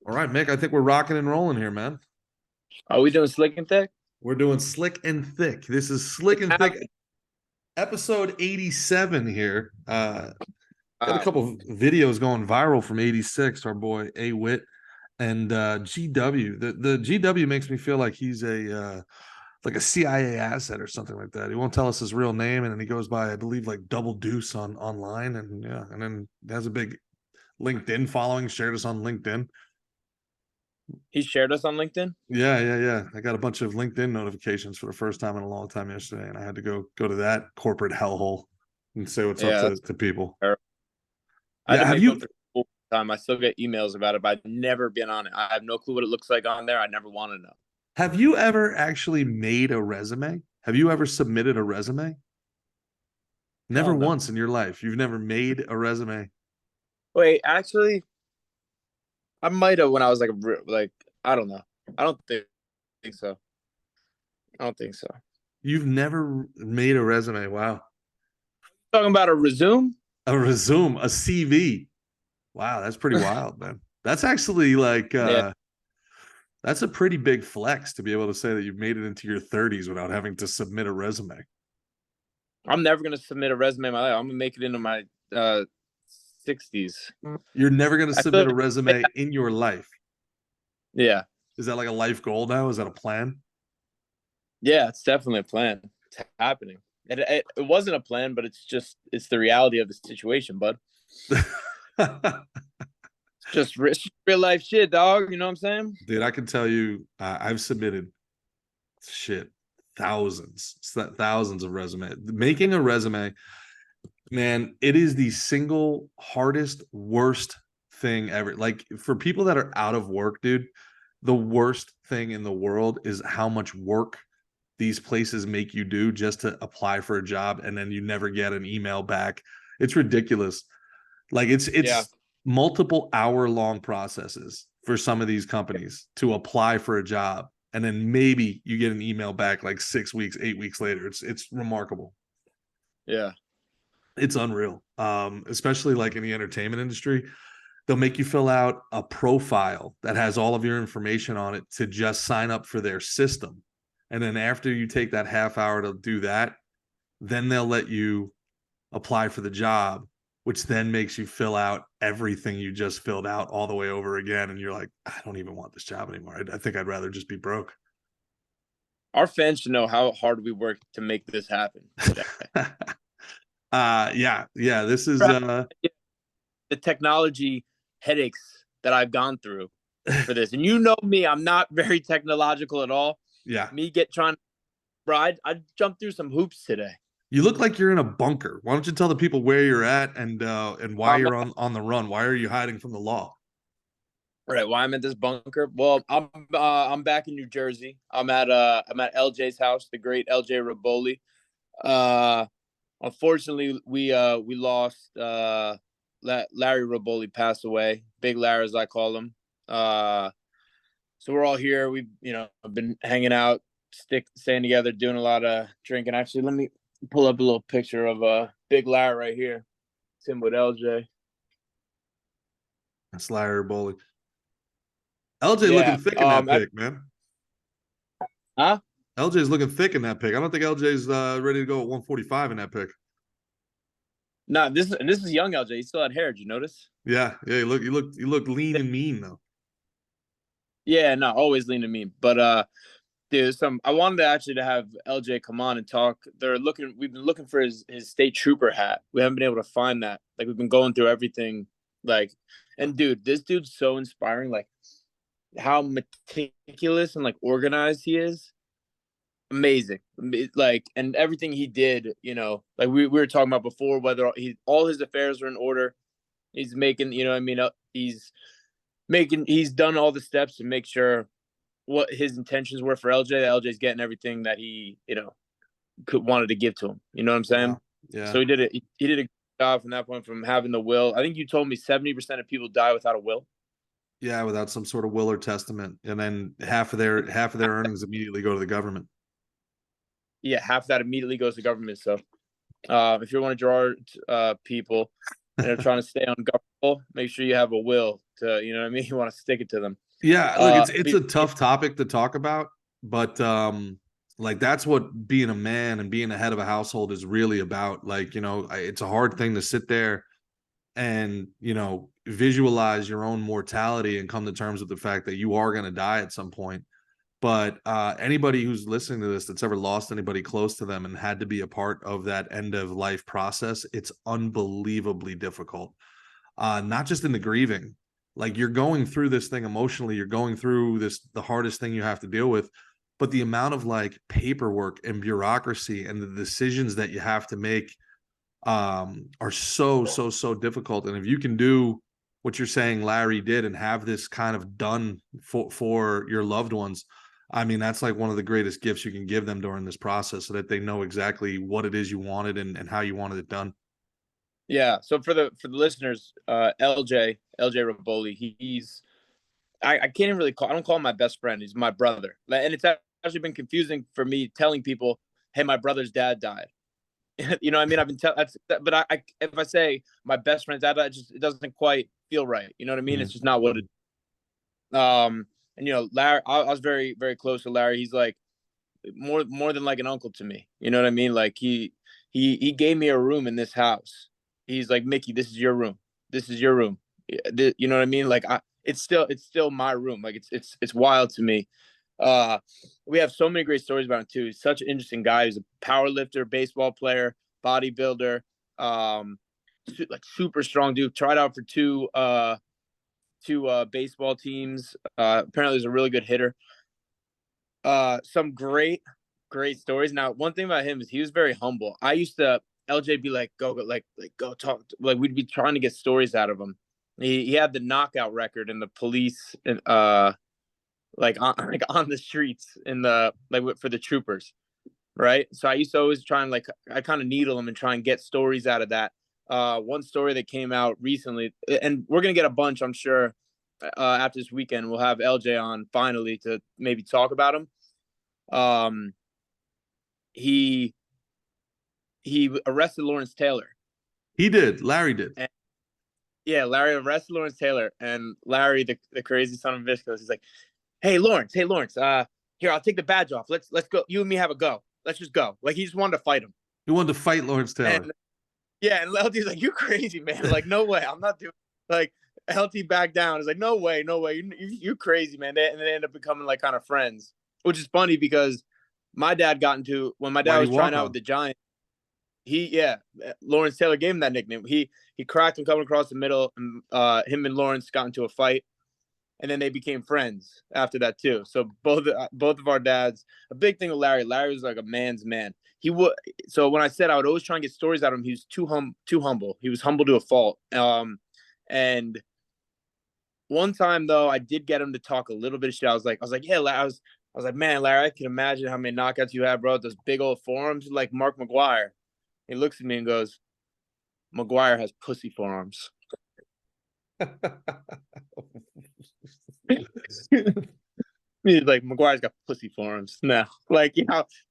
All right, Mick, I think we're rocking and rolling here, man. Are we doing slick and thick? We're doing Slick and Thick. This is Slick and Thick, episode 87 here. Got a Wow. couple of videos going viral from 86, our boy A Wit and GW. The GW makes me feel like he's a CIA asset or something like that. He won't tell us his real name, and then he goes by, I believe, like Double Deuce on online, and yeah, and then has a big LinkedIn following, shared us on LinkedIn. He shared us on LinkedIn? Yeah. I got a bunch of LinkedIn notifications for the first time in a long time yesterday, and I had to go to that corporate hellhole and say what's up Yeah, to people. fair. I had Yeah, to have make one you for school time. I still get emails about it, but I've never been on it. I have no clue what it looks like on there. I never want to know. have you ever actually made a resume? Have you ever submitted a resume? Never Hell no. once in your life. You've never made a resume. Wait, actually, I might have when I was like I don't know. I don't think so. I don't think so. You've never made a resume. Wow. Talking about a resume? A resume, a CV. Wow, that's pretty wild, man. That's actually like Yeah, that's a pretty big flex to be able to say that you've made it into your 30s without having to submit a resume. I'm never gonna submit a resume in my life. I'm gonna make it into my 60s. You're never going to I feel submit a resume in your life. yeah, Is that like a life goal now? Is that a plan? yeah, it's definitely a plan. It's happening. It wasn't a plan, but it's the reality of the situation, bud. It's just real life shit, dog. You know what I'm saying? Dude, I can tell you, I've submitted shit, thousands of resumes. Making a resume, man, it is the single hardest, worst thing ever. Like for people that are out of work, dude, the worst thing in the world is how much work these places make you do just to apply for a job, and then you never get an email back. It's ridiculous. Like Yeah. it's multiple hour long processes for some of these companies to apply for a job, and then maybe you get an email back like 6 weeks, 8 weeks later. It's remarkable. Yeah. It's unreal. Especially like in the entertainment industry, they'll make you fill out a profile that has all of your information on it to just sign up for their system. And then after you take that half hour to do that, then they'll let you apply for the job, which then makes you fill out everything you just filled out all the way over again. And you're like, I don't even want this job anymore. I think I'd rather just be broke. Our fans should know how hard we work to make this happen today. Yeah. This is The technology headaches that I've gone through for this. And you know me, I'm not very technological at all. yeah. Me get trying, bro, I jumped through some hoops today. You look like you're in a bunker. Why don't you tell the people where you're at and why Um, you're on the run? Why are you hiding from the law? right, why I'm at this bunker? Well, I'm back in New Jersey. I'm at LJ's house, the great LJ Raboli. Uh, Unfortunately, we lost Larry Raboli passed away. Big Larry, as I call him. So we're all here. We've been hanging out, staying together, doing a lot of drinking. Actually, let me pull up a little picture of Big Larry right here. It's him with LJ. That's Larry Bowley. LJ looking Yeah. thick in that pic, man. Huh? LJ's looking thick in that pic. I don't think LJ's ready to go at 145 in that pic. Nah, this is young LJ. He still had hair. Did you notice? Yeah. You look lean and mean though. Yeah, no, always lean to me. But dude, I wanted to actually to have LJ come on and talk. We've been looking for his state trooper hat. We haven't been able to find that. Like we've been going through everything. Like, and dude, this dude's so inspiring. Like how meticulous and like organized he is. Amazing. Like, and everything he did, like we were talking about before, whether all his affairs are in order. He's making, I mean, he's done all the steps to make sure what his intentions were for LJ. LJ's getting everything that he, wanted to give to him. You know what I'm saying? Wow. Yeah. So he did it. He did a good job from that point, from having the will. I think you told me 70% of people die without a will. Yeah, without some sort of will or testament. And then half of their earnings immediately go to the government. Yeah, half that immediately goes to government. So if you're one of Gerard's people and they're trying to stay on government make sure you have a will to, you know what I mean? You want to stick it to them. Yeah, look, it's But a tough topic to talk about, but like that's what being a man and being the head of a household is really about. Like, it's a hard thing to sit there and, visualize your own mortality and come to terms with the fact that you are going to die at some point. But anybody who's listening to this that's ever lost anybody close to them and had to be a part of that end of life process, it's unbelievably difficult. Not just in the grieving, like you're going through this thing emotionally, you're going through the hardest thing you have to deal with, but the amount of like paperwork and bureaucracy and the decisions that you have to make are so difficult. And if you can do what you're saying Larry did and have this kind of done for your loved ones, I mean, that's like one of the greatest gifts you can give them during this process, so that they know exactly what it is you wanted and how you wanted it done. yeah, so for the listeners, LJ Raboli, I can't even really I don't call him my best friend. He's my brother. And it's actually been confusing for me telling people, hey, my brother's dad died. You know what I mean? I've been but I if I say my best friend's dad died, it doesn't quite feel right. You know what I mean? Mm-hmm. It's just not what it. And Larry, I was very, very close to Larry. He's like more than like an uncle to me. You know what I mean? Like he gave me a room in this house. He's like, Mickey, this is your room. This is your room. You know what I mean? Like it's still my room. Like it's wild to me. We have so many great stories about him too. He's such an interesting guy. He's a power lifter, baseball player, bodybuilder, like super strong dude. Tried out for two baseball teams. Apparently he's a really good hitter. Some great stories. Now, one thing about him is he was very humble. I used to LJ be like, go go talk. Like we'd be trying to get stories out of him. He had the knockout record in the police and like on the streets in the for the troopers, right? So I used to always try and I kind of needle him and try and get stories out of that. One story that came out recently, and we're gonna get a bunch, I'm sure, after this weekend. We'll have LJ on finally to maybe talk about him. He arrested Lawrence Taylor. He did. Larry did. And, yeah, Larry arrested Lawrence Taylor, and Larry, the crazy son of a bitch, goes, he's like, hey Lawrence, here, I'll take the badge off. Let's go. You and me have a go. Let's just go. Like he just wanted to fight him. He wanted to fight Lawrence Taylor. And, yeah, and LT's like, you crazy, man. Like, no way. I'm not doing like LT back down. It's like, no way. You're crazy, man. And they end up becoming like kind of friends, which is funny because my dad got into when my dad was trying out with the Giants. Lawrence Taylor gave him that nickname. He cracked him coming across the middle, and him and Lawrence got into a fight, and then they became friends after that too. So both of our dads. A big thing with Larry was like a man's man. So when I said I would always try and get stories out of him, he was too humble. He was humble to a fault. And one time though, I did get him to talk a little bit of shit. I was like, yeah, I was like, man, Larry, I can imagine how many knockouts you have, bro. Those big old forearms, like Mark McGuire. He looks at me and goes, McGuire has pussy forearms. He's like, McGuire's got pussy forearms. No, like,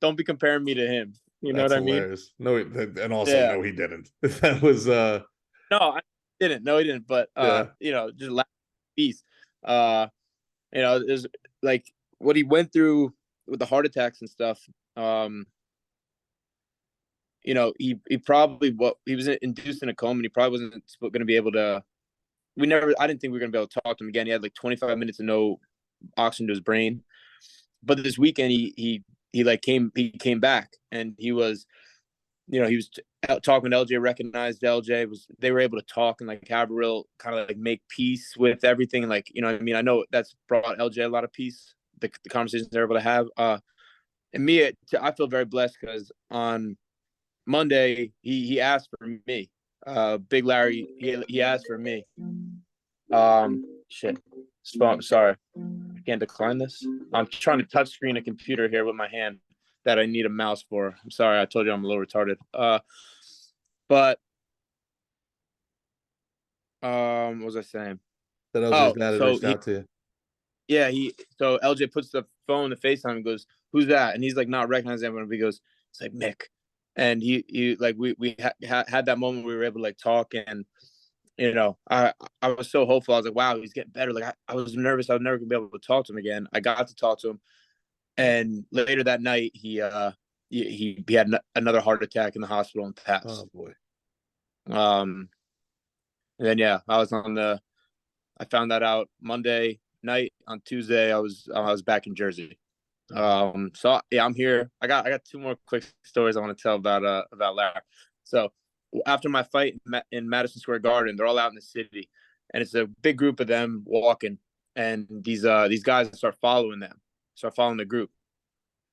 don't be comparing me to him. You know what I hilarious. mean? No, and also no, he didn't. That was no, I didn't. No, he didn't. But just laugh peace. There's like what he went through with the heart attacks and stuff. He probably he was induced in a coma, and he probably wasn't going to be able to. I didn't think we were going to be able to talk to him again. He had like 25 minutes of no oxygen to his brain. But this weekend, he came back, and he was talking to LJ, recognized LJ. They were able to talk and like have a real kind of like make peace with everything. Like, you know what I mean? I know that's brought LJ a lot of peace, the conversations they're able to have. And me, I feel very blessed because on Monday, he asked for me. Big Larry, he asked for me. Shit. Sorry. I can't decline this. I'm trying to touch screen a computer here with my hand that I need a mouse for. I'm sorry. I told you I'm a little retarded. But what was I saying? That LJ's dad had reached out to you. Yeah, so LJ puts the phone, the FaceTime, and goes, "Who's that?" And he's like not recognizing everyone. He goes, "It's like Mick." And he like we had that moment where we were able to like talk, and you know, I was so hopeful. I was like, wow, he's getting better. Like I was nervous. I was never gonna be able to talk to him again. I got to talk to him, and later that night, he had another heart attack in the hospital and Oh passed. boy. Um, and then yeah, I found that out Monday night. On Tuesday, I was back in Jersey. So yeah, I'm here. I got two more quick stories I want to tell about Larry. So after my fight in Madison Square Garden, they're all out in the city, and it's a big group of them walking, and these guys start following them, start following the group,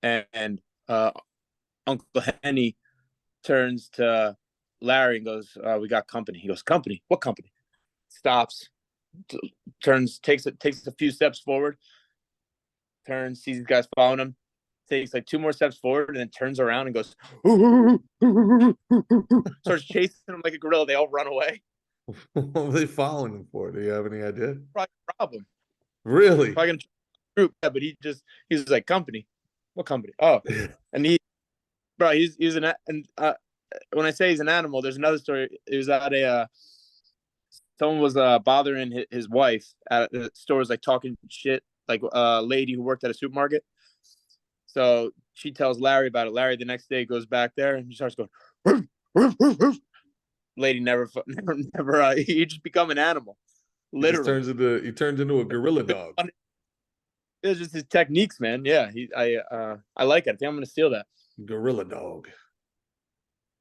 and Uncle Henny turns to Larry and goes, "We got company." He goes, "Company? What company?" Stops, turns, takes a few steps forward, turns, sees these guys following him, takes like two more steps forward, and then turns around and goes, starts chasing them like a gorilla. They all run away. What were they following him for? Do you have any idea? Probably rob him. Really? Probably gonna group. Yeah, but he's like, company. What company? Oh, and he's an and when I say he's an animal, there's another story. It was at a someone was bothering his wife at the stores, like talking shit, like a lady who worked at a supermarket. So she tells Larry about it. Larry the next day goes back there and he starts going, "Roof, roof, roof, roof." Lady never he just become an animal, literally. He turns into a gorilla dog. It's just his techniques, man. Yeah, I like it. I think I'm gonna steal that. Gorilla dog.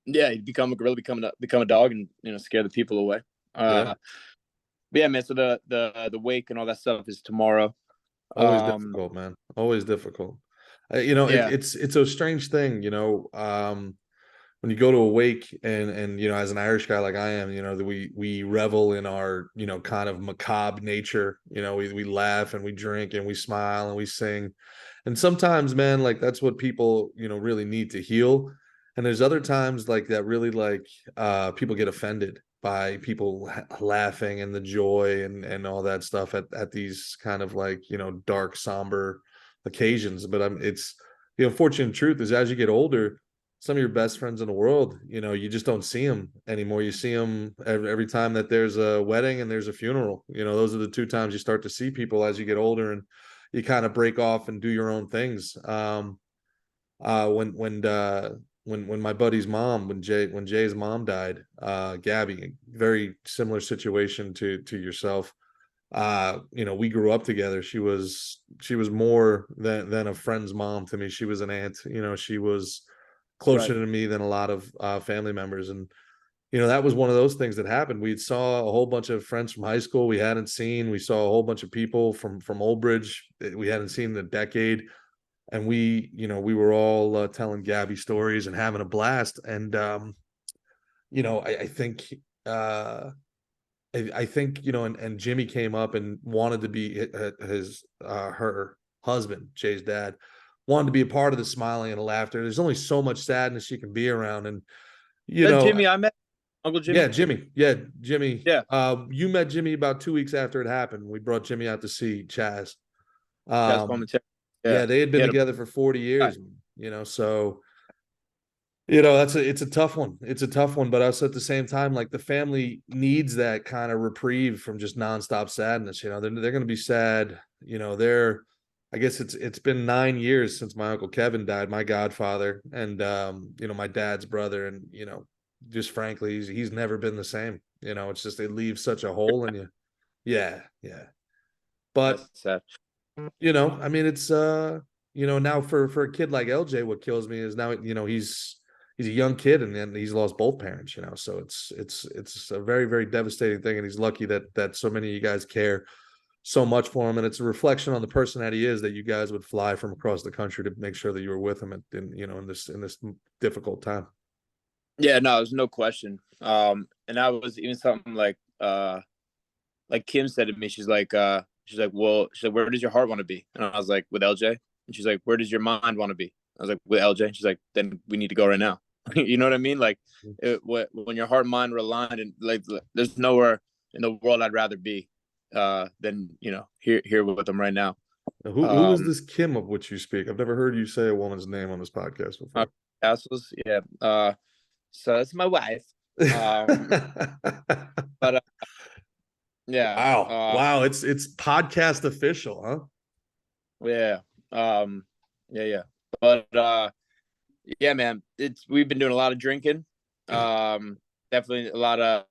Yeah, he'd become a gorilla, become a dog, and scare the people away. Yeah. But yeah, man. So the wake and all that stuff is tomorrow. Always difficult, man. Always difficult. Yeah, It's a strange thing, when you go to a wake and as an Irish guy like I am, that we revel in our, kind of macabre nature. We laugh and we drink and we smile and we sing. And sometimes, man, like that's what people, really need to heal. And there's other times like that really like people get offended by people laughing and the joy and all that stuff at these kind of like, dark, somber occasions. But it's the unfortunate truth is as you get older, some of your best friends in the world, you just don't see them anymore. You see them every time that there's a wedding and there's a funeral. Those are the two times you start to see people as you get older and you kind of break off and do your own things. When my buddy's mom, when Jay's mom died, Gabby, very similar situation to yourself. We grew up together. She was more than a friend's mom to me. She was an aunt. She was closer right. to me than a lot of family members. And that was one of those things that happened. We saw a whole bunch of friends from high school we hadn't seen. We saw a whole bunch of people from Old Bridge that we hadn't seen in a decade. And we were all telling Gabby stories and having a blast. And I think I think and Jimmy came up and wanted to be her husband, Jay's dad, wanted to be a part of the smiling and the laughter. There's only so much sadness you can be around. And That Jimmy I met, Uncle Jimmy. yeah, Jimmy. Yeah, Jimmy. Yeah, You met Jimmy about 2 weeks after it happened. We brought Jimmy out to see Chaz. Chaz Um, Palminteri. Yeah, yeah, they had he been had a together for 40 guy. years, so it's a tough one. It's a tough one, but also at the same time, like the family needs that kind of reprieve from just nonstop sadness. They're going to be sad. I guess it's been 9 years since my Uncle Kevin died, my godfather, and my dad's brother, and just frankly, he's never been the same. It's just it leaves such a hole in you. Yeah, yeah. But That's sad. I mean, it's now for a kid like LJ, what kills me is now he's a young kid and then he's lost both parents. So it's a very, very devastating thing, and he's lucky that so many of you guys care so much for him, and it's a reflection on the person that he is that you guys would fly from across the country to make sure that you were with him in this difficult time. Yeah, no, there's no question. And that was even something like Kim said to me. She's like, well, where does your heart want to be? And I was like, with LJ. And she's like, where does your mind want to be? I was like, with LJ. And she's like, then we need to go right now. You know what I mean? Like, when your heart and mind were aligned, and like, there's nowhere in the world I'd rather be than here with them right now. Who is this Kim of which you speak? I've never heard you say a woman's name on this podcast before. Castles, yeah. So that's my wife. But Yeah. Wow. It's podcast official, huh? Yeah. Yeah. But yeah, man, we've been doing a lot of drinking. Definitely a lot of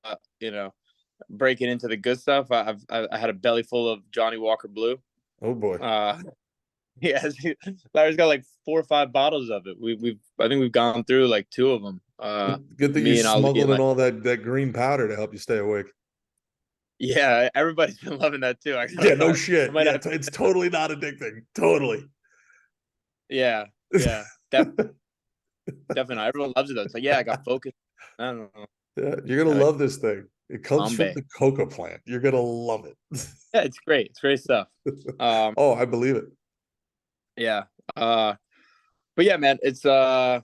breaking into the good stuff. I had a belly full of Johnny Walker Blue. Oh boy. Yeah, Larry's got like 4 or 5 bottles of it. I think we've gone through like 2 of them. Good thing you Me and Ali smuggled and in like, all that green powder to help you stay awake. yeah, everybody's been loving that too. Yeah, no I shit. might Yeah, have, it's totally not addicting. Totally. yeah, yeah, definitely not. Everyone loves it though. It's like, yeah, I got focused. I don't know. Yeah, you're gonna Uh, love this thing. It comes from Bombay. the coca plant. You're gonna love it. Yeah, it's great. It's great stuff. Oh, I believe it. Yeah. But yeah, man, it's I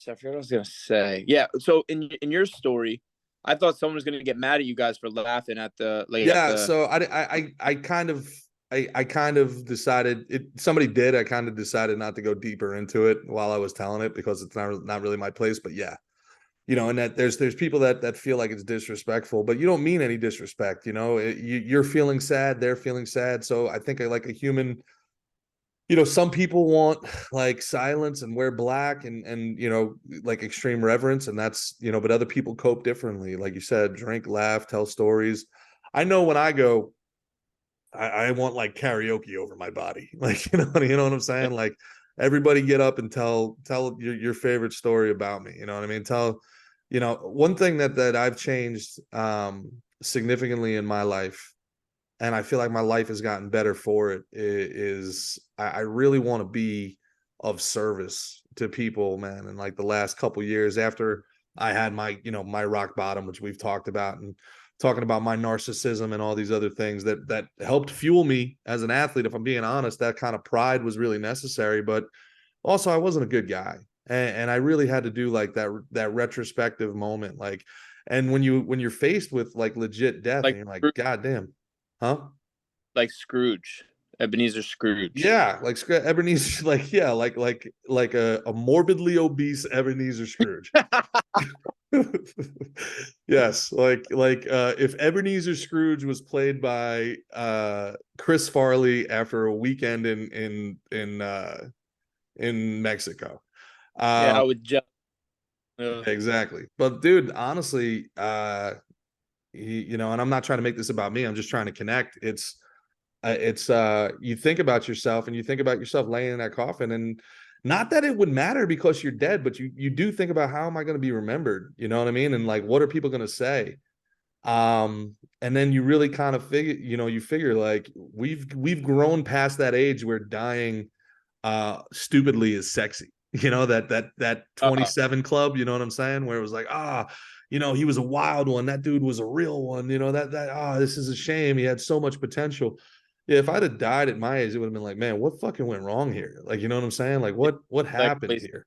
forgot what I was gonna say. Yeah. So in your story, I thought someone was gonna get mad at you guys for laughing at the Yeah, so I kind of decided it. Somebody did. I kind of decided not to go deeper into it while I was telling it because it's not really my place. But yeah, and that there's people that feel like it's disrespectful, but you don't mean any disrespect. You're feeling sad, they're feeling sad. So I think like a human. Some people want like silence and wear black and like extreme reverence, and that's but other people cope differently. Like you said, drink, laugh, tell stories. I know when I go, I want like karaoke over my body. Like, you know what I'm saying? Like everybody get up and tell your favorite story about me. You know what I mean? One thing that I've changed significantly in my life, and I feel like my life has gotten better for it, is I really want to be of service to people, man. And like the last couple years after I had my rock bottom, which we've talked about, and talking about my narcissism and all these other things that helped fuel me as an athlete. If I'm being honest, that kind of pride was really necessary, but also I wasn't a good guy. And I really had to do like that retrospective moment. Like, and when you're faced with like legit death and like you're like, God damn, huh? like Scrooge, Ebenezer Scrooge. Yeah, like Ebenezer, like yeah, like a morbidly obese Ebenezer Scrooge. Yes, like if Ebenezer Scrooge was played by Chris Farley after a weekend in Mexico. Yeah, Um, I would just. exactly. But dude, honestly, and I'm not trying to make this about me. I'm just trying to connect. It's you think about yourself and you think about yourself laying in that coffin, and not that it would matter because you're dead, but you do think about how am I going to be remembered? You know what I mean? And like, what are people going to say? And then you really kind of figure like we've grown past that age where dying stupidly is sexy. That Uh, 27 club, you know what I'm saying? Where it was like, he was a wild one. That dude was a real one. This is a shame. He had so much potential. Yeah, if I'd have died at my age, it would have been like, man, what fucking went wrong here? Like, you know what I'm saying? Like, what like, happened here?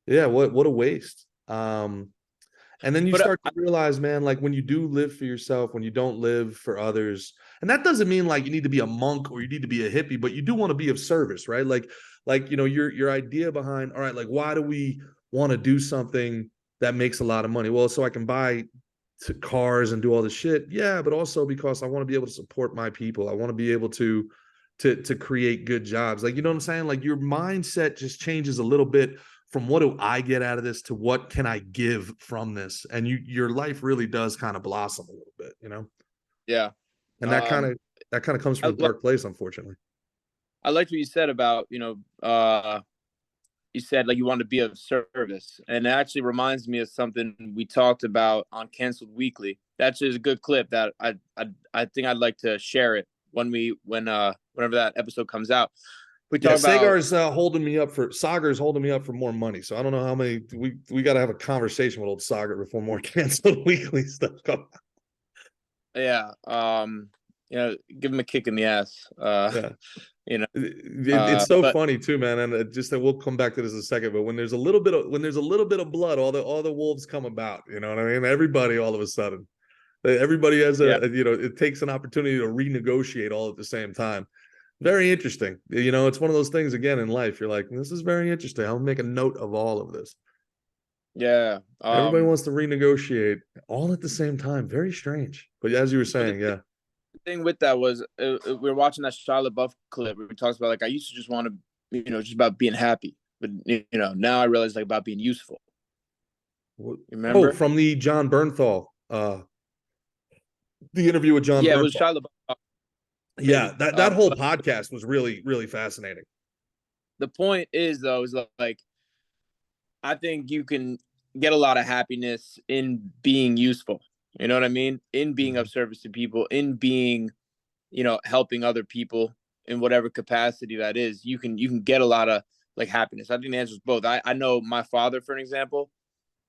Yeah, what a waste. And then you but start to realize, man, like when you do live for yourself, when you don't live for others, and that doesn't mean like you need to be a monk or you need to be a hippie, but you do want to be of service, right? Like your idea behind, all right, like why do we want to do something that makes a lot of money? Well, so I can buy cars and do all this shit. Yeah, but also because I want to be able to support my people. I want to be able to create good jobs. Like, you know what I'm saying? Like your mindset just changes a little bit from what do I get out of this to what can I give from this? And your life really does kind of blossom a little bit. yeah. And Um, that kind of comes from I, a dark place, unfortunately. I liked what you said about you said like you want to be of service, and it actually reminds me of something we talked about on Canceled Weekly. That's just a good clip that I think I'd like to share it whenever that episode comes out. We Yeah, talk about Sagar's holding me up for more money. So I don't know how many we got to have a conversation with old Sagar before more Canceled Weekly stuff comes. yeah, give him a kick in the ass. Yeah. You know, It's so but funny too, man, and just that we'll come back to this in a second. But when there's a little bit of blood, all the wolves come about. You know what I mean? Everybody, all of a sudden, everybody has yeah, it takes an opportunity to renegotiate all at the same time. Very interesting. It's one of those things again in life. You're like, this is very interesting. I'll make a note of all of this. yeah. Everybody wants to renegotiate all at the same time. Very strange. But as you were saying, yeah. thing with that was we were watching that Shia LaBeouf clip where he talks about like I used to just want to, just about being happy, but now I realize like about being useful. You Oh, remember? from the John Bernthal, the interview with John Yeah, it was Bernthal. Shia LaBeouf, Yeah, maybe. that whole podcast was really, really fascinating. The point is though, is like I think you can get a lot of happiness in being useful. You know what I mean? In being Mhm. of service to people, in being, helping other people in whatever capacity that is. You can get a lot of like happiness. I think the answer is both. I know my father, for an example,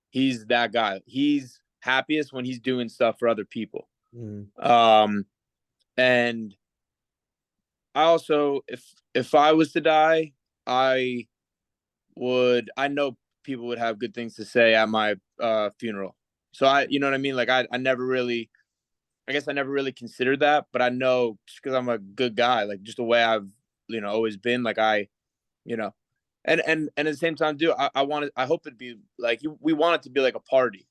he's that guy. He's happiest when he's doing stuff for other people. Mhm. Um, and I also, if I was to die, I I know people would have good things to say at my funeral. So you know what I mean? Like I never really, I guess I never really considered that, but I know just because I'm a good guy, like just the way I've, always been, like you know, and at the same time, dude, I hope it'd be like we want it to be like a party,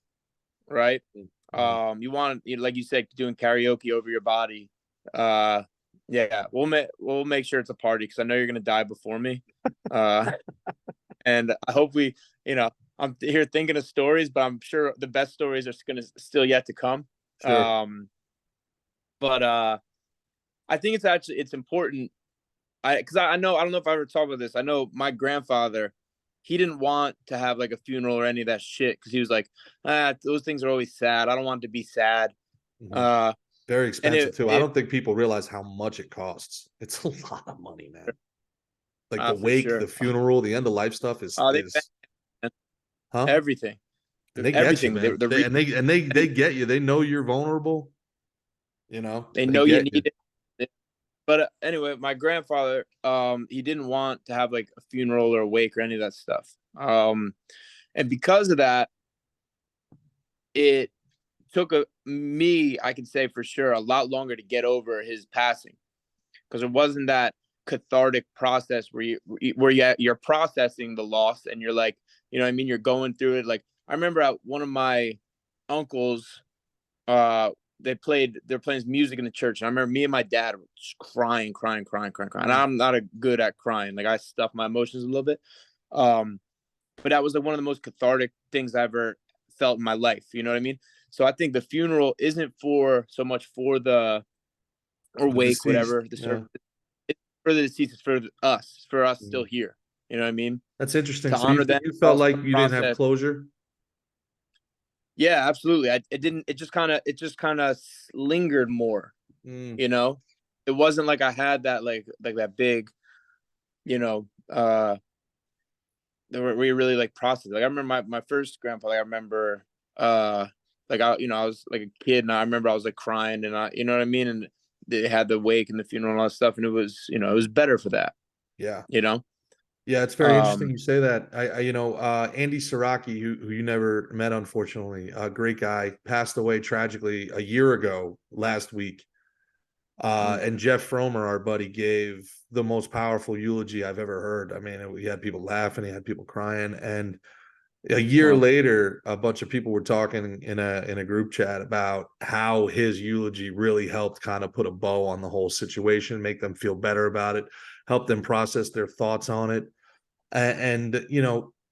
right? Mhm. You want, like you said, doing karaoke over your body. Uh, yeah, we'll make sure it's a party because I know you're gonna die before me. Uh, and I hope I'm here thinking of stories, but I'm sure the best stories are gonna still yet to come. Sure. Um, but I think it's important. Because I know, I don't know if I ever talked about this. I know my grandfather, he didn't want to have like a funeral or any of that shit because he was like, those things are always sad. I don't want to be sad. Mhm. Uh, Very and expensive too. I don't think people realize how much it costs. It's a lot of money, man. Like the for wake, sure. the funeral, the end of life stuff They is huh? everything, And they get you, everything. man. The They get you. They know you're vulnerable. they They know you get you. need it. But anyway, my grandfather, he didn't want to have like a funeral or a wake or any of that stuff. And because of that, it took me, I can say for sure, a lot longer to get over his passing because it wasn't that cathartic process you're processing the loss and you're like, what I mean, you're going through it. Like I remember at one of my uncles, uh, they're playing music in the church, and I remember me and my dad were just crying, crying, crying, crying, crying. And I'm not good at crying. Like I stuff my emotions a little bit. Um, but that was like one of the most cathartic things I ever felt in my life. You know what I mean? So I think the funeral isn't for so much for the or For the wake, deceased. whatever the Yeah. service. It's for the deceased. It's for us still Mhm. here. You know what I mean? That's interesting. To So you honor them, you felt also like to you didn't have process. closure? Yeah, absolutely. It didn't. It just kind of lingered more. Mm. You know, it wasn't like I had that like that big. You know, we really like process. Like I remember my first grandpa. Like I remember, like I was like a kid, and I remember I was like crying, and you know what I mean, and they had the wake and the funeral and all that stuff, and it was it was better for that. Yeah. You know, Yeah, it's very interesting um, you say that. Andy Siraki, who you never met, unfortunately, a great guy, passed away tragically a year ago last week. mm, And Jeff Fromer, our buddy, gave the most powerful eulogy I've ever heard. I mean, he had people laughing, he had people crying, and a year well, later, a bunch of people were talking in a group chat about how his eulogy really helped kind of put a bow on the whole situation, make them feel better about it, help them process their thoughts on it. And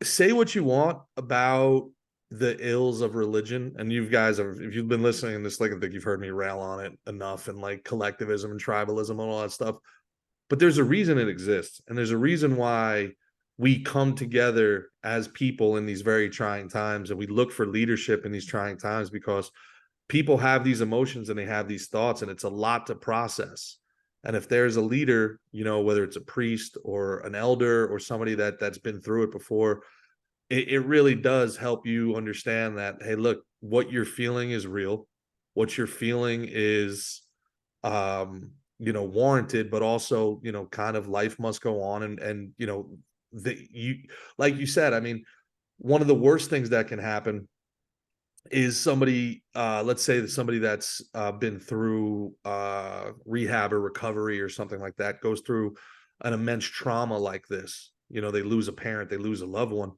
say what you want about the ills of religion, and you guys have, if you've been listening to this, like I think you've heard me rail on it enough, and like collectivism and tribalism and all that stuff. But there's a reason it exists, and there's a reason why we come together as people in these very trying times, and we look for leadership in these trying times, because people have these emotions and they have these thoughts, and it's a lot to process. And if there's a leader, whether it's a priest or an elder or somebody that's been through it before, it really does help you understand that, hey, look, what you're feeling is real. What you're feeling is warranted, but also, kind of life must go on. And you, like you said, I mean, one of the worst things that can happen is somebody, let's say that somebody that's been through rehab or recovery or something like that, goes through an immense trauma like this. They lose a parent, they lose a loved one.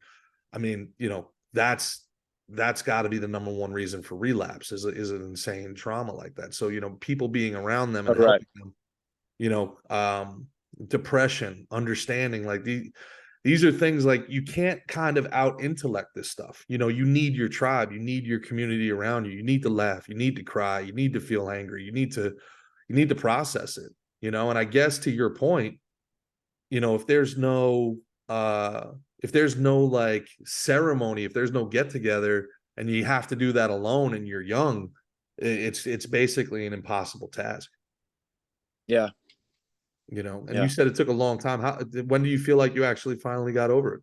I mean, that's that's got to be the number one reason for relapse is an insane trauma like that. So, people being around them All and right. helping them, depression, understanding, like these are things like you can't kind of out intellect this stuff. You need your tribe, you need your community around you. You need to laugh, you need to cry, you need to feel angry, you need to process it, and I guess to your point, if there's no like ceremony, if there's no get together and you have to do that alone and you're young, it's basically an impossible task. Yeah. And you Yeah. said it took a long time. When do you feel like you actually finally got over it?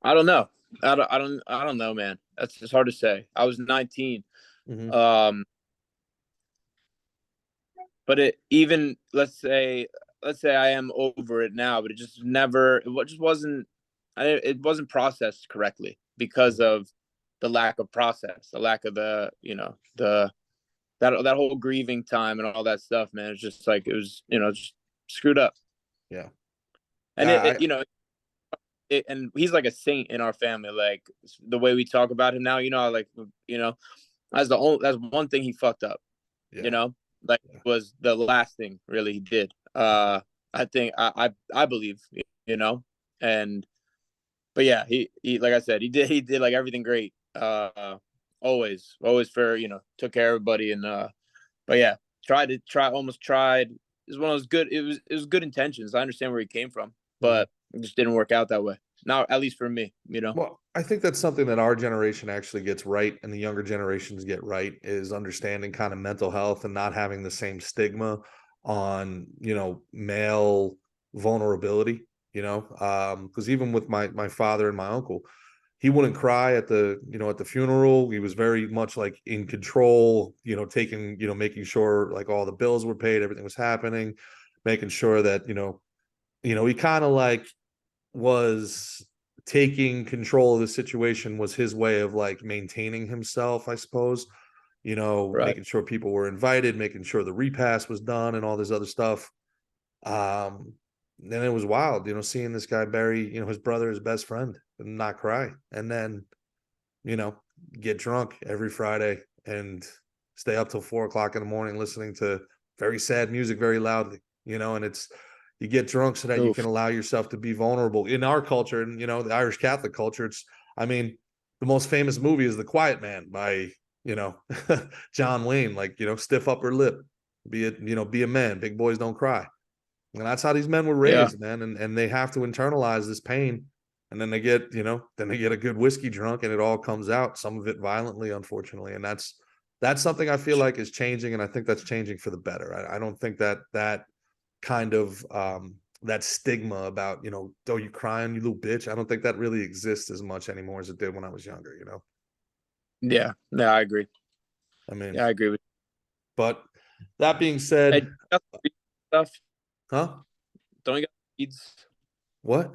I don't know. I don't know, man. It's hard to say. I was 19. Mm-hmm. Um, but it even let's say I am over it now, but it just never it just wasn't it wasn't processed correctly because of the lack of process, the lack of the that whole grieving time and all that stuff, man. It's just like it was, just screwed up. Yeah. And and he's like a saint in our family. Like the way we talk about him now, like that's one thing he fucked up. Yeah. Like Yeah. was the last thing really he did. I think I believe, and but yeah, he like I said, he did like everything great. Always for took care of everybody and but yeah, almost tried. It was one of those good. It was good intentions. I understand where he came from, Mhm. but it just didn't work out that way. Now, at least for me. Well, I think that's something that our generation actually gets right and the younger generations get right, is understanding kind of mental health and not having the same stigma on, male vulnerability, because even with my father and my uncle, he wouldn't cry at the funeral. He was very much like in control, taking, making sure like all the bills were paid, everything was happening, making sure that, he kind of like was taking control of the situation, was his way of like maintaining himself, I suppose, Right. making sure people were invited, making sure the repast was done and all this other stuff. Then it was wild, seeing this guy bury, his brother, his best friend, and not cry. And then, you know, get drunk every Friday and stay up till 4 o'clock in the morning listening to very sad music very loudly, and you get drunk so that you can Oof. allow yourself to be vulnerable. In our culture, and the Irish Catholic culture, I mean, the most famous movie is The Quiet Man by, you know, John Wayne, like, stiff upper lip, be a man, big boys don't cry. And that's how these men were Yeah. raised, man. And they have to internalize this pain. And then they get, a good whiskey drunk and it all comes out, some of it violently, unfortunately. And that's something I feel like is changing. And I think that's changing for the better. I don't think that kind of that stigma about, oh, you crying, you little bitch. I don't think that really exists as much anymore as it did when I was younger. Yeah. Yeah. I agree. I mean, Yeah, I agree with but that being you. said, Hey, got some stuff. huh? Don't you got reads? What?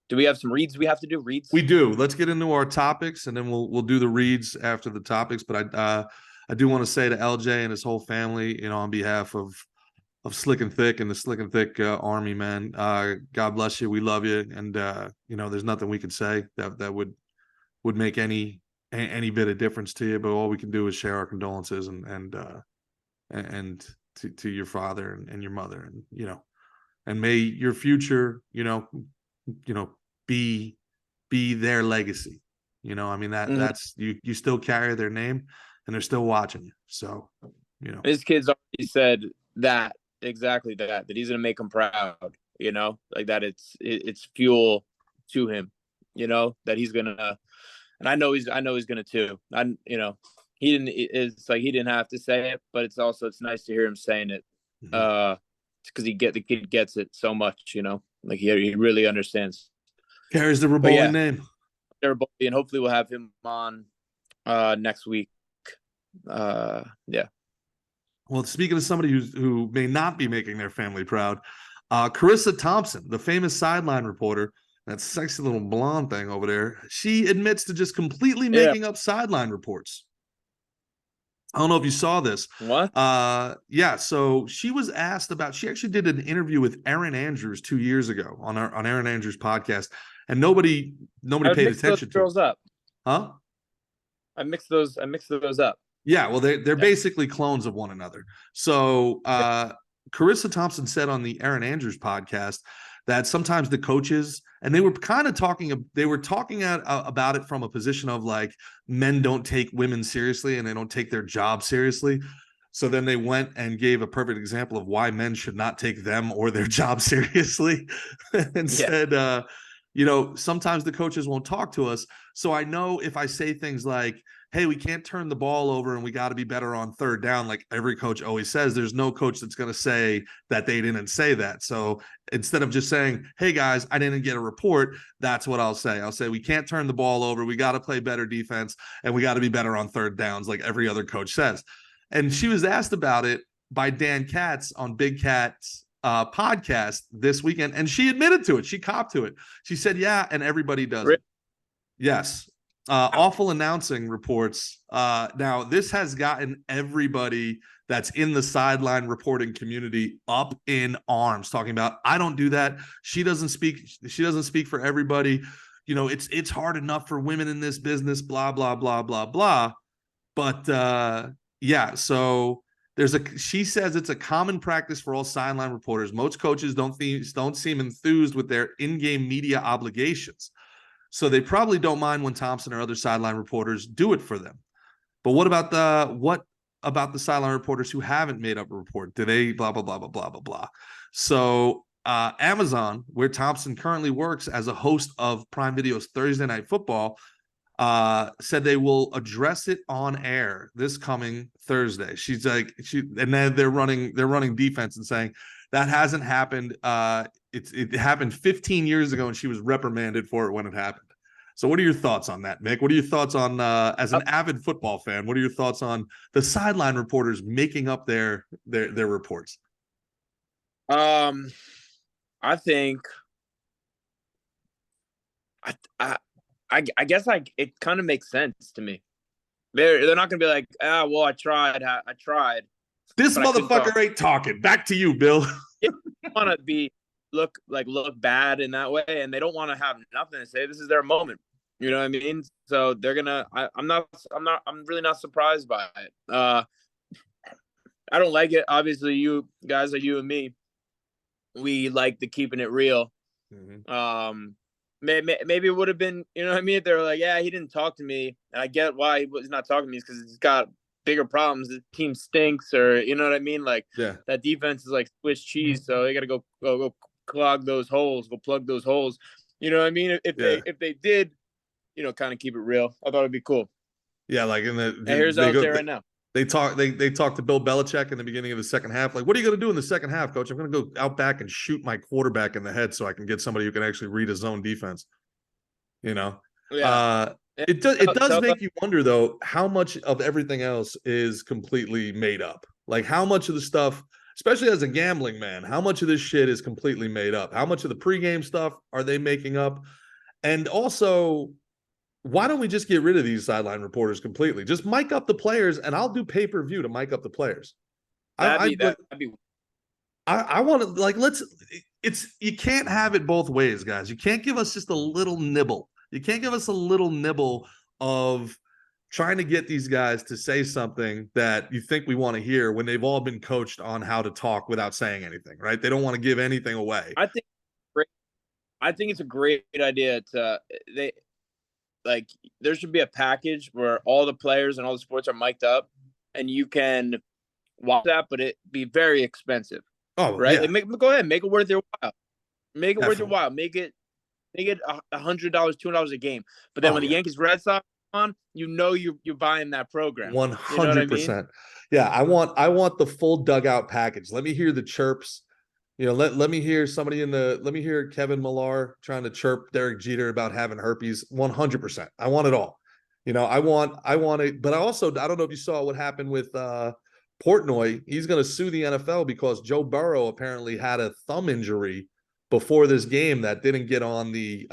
Do we have some reads we have to do? We Reads? do. Let's get into our topics, and then we'll do the reads after the topics. But I do want to say to LJ and his whole family, on behalf of Slick and Thick and the Slick and Thick Army, man. God bless you. We love you, and there's nothing we could say that would make any bit of difference to you. But all we can do is share our condolences and to your father and your mother, and may your future, be their legacy. I mean, Mhm. that's you still carry their name and they're still watching you. So, His kids already said that exactly that he's gonna make him proud. Like that it's fuel to him. That he's gonna, and I know he's gonna too. He didn't. It's like he didn't have to say it, but it's nice to hear him saying it. mhm. Because the kid gets it so much. Like he really understands. Carries the But Ribolli yeah, name. everybody, and hopefully we'll have him on next week. Yeah. Well, speaking of somebody who may not be making their family proud, Carissa Thompson, the famous sideline reporter, that sexy little blonde thing over there, she admits to just completely Yeah. making up sideline reports. I don't know if you saw this. What? Yeah, so she was asked about, she actually did an interview with Erin Andrews 2 years ago on Erin Andrews' podcast, and nobody I would paid mix those attention to it. girls up. Huh? I mix those up. Yeah, well, they're Yeah. basically clones of one another. So Carissa Thompson said on the Aaron Andrews podcast that sometimes the coaches, and they were kind of talking, about it from a position of like, men don't take women seriously and they don't take their job seriously. So then they went and gave a perfect example of why men should not take them or their job seriously and Yeah. said, sometimes the coaches won't talk to us. So I know if I say things like, hey, we can't turn the ball over and we got to be better on third down, like every coach always says, there's no coach that's going to say that they didn't say that. So instead of just saying, hey guys, I didn't get a report, that's what I'll say. I'll say, we can't turn the ball over. We got to play better defense and we got to be better on third downs, like every other coach says. And she was asked about it by Dan Katz on Big Cat's podcast this weekend. And she admitted to it. She copped to it. She said, yeah, and everybody does it. Yes. Awful announcing reports. Now, this has gotten everybody that's in the sideline reporting community up in arms, talking about, I don't do that. She doesn't speak for everybody. It's hard enough for women in this business, blah, blah, blah, blah, blah. But yeah, so she says it's a common practice for all sideline reporters. Most coaches don't seem enthused with their in-game media obligations. So they probably don't mind when Thompson or other sideline reporters do it for them. But what about the sideline reporters who haven't made up a report? Do they blah, blah, blah, blah, blah, blah, blah. So Amazon, where Thompson currently works as a host of Prime Video's Thursday Night Football, said they will address it on air this coming Thursday. And then they're running defense and saying that hasn't happened. It happened 15 years ago and she was reprimanded for it when it happened. So what are your thoughts on that, Mick? What are your thoughts on, as an avid football fan, what are your thoughts on the sideline reporters making up their reports? I think I guess it kind of makes sense to me. They're not gonna be like, well, I tried. This motherfucker ain't talking. Back to you, Bill. Want to look bad in that way, and they don't want to have nothing to say. This is their moment. You know what I mean? So they're gonna. I'm really not surprised by it. I don't like it. Obviously, you guys, like you and me, we like the keeping it real. Mm-hmm. Maybe it would have been, you know what I mean? If they were like, yeah, he didn't talk to me, and I get why he's not talking to me, is because he's got bigger problems. The team stinks, or you know what I mean? Like, yeah, that defense is like Swiss cheese, so they got to go clog those holes, go plug those holes. You know what I mean? If they did, kind of keep it real, I thought it'd be cool. Yeah, like here's LJ right now. They talk to Bill Belichick in the beginning of the second half. Like, what are you going to do in the second half, coach? I'm going to go out back and shoot my quarterback in the head so I can get somebody who can actually read his zone defense. Yeah. It does make you wonder, though, how much of everything else is completely made up. Like, how much of the stuff, especially as a gambling man, how much of this shit is completely made up? How much of the pregame stuff are they making up? And also, why don't we just get rid of these sideline reporters completely? Just mic up the players, and I'll do pay-per-view to mic up the players. I want to, you can't have it both ways, guys. You can't give us just a little nibble. You can't give us a little nibble of trying to get these guys to say something that you think we want to hear when they've all been coached on how to talk without saying anything, right? They don't want to give anything away. I think it's a great idea there should be a package where all the players and all the sports are mic'd up, and you can watch that, but it be very expensive. Oh, right. Yeah. Like go ahead, make it worth your while. Make it worth your while. Make it $100, $200 a game. But then when the Yankees Red Sox on, you're buying that program. 100%. Yeah, I want the full dugout package. Let me hear the chirps. Let me hear let me hear Kevin Millar trying to chirp Derek Jeter about having herpes. 100%. I want it all. I want it, but I don't know if you saw what happened with Portnoy. He's going to sue the NFL because Joe Burrow apparently had a thumb injury before this game that didn't get on the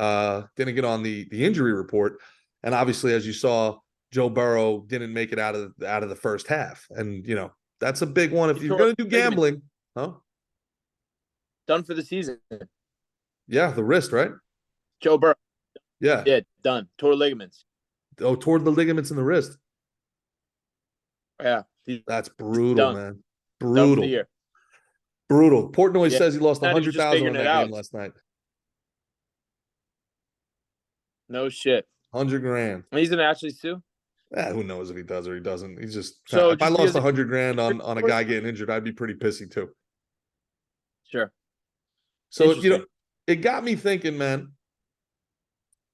injury report. And obviously, as you saw, Joe Burrow didn't make it out of the first half. And that's a big one. If you're going to do gambling, huh? Done for the season. Yeah, the wrist, right? Joe Burrow. Yeah. Yeah, done. Tore ligaments. Oh, toward the ligaments in the wrist. Yeah, That's brutal, done. man. Done for the Brutal. year. Brutal. Portnoy Yeah, says he lost and he was just 100,000 on figuring it that game out. last night. No shit. 100 grand. He's gonna actually sue. Who knows if he does or he doesn't? He's just So if I just lost because 100 grand on a guy getting injured, I'd be pretty pissy too. sure. So Interesting. it got me thinking, man,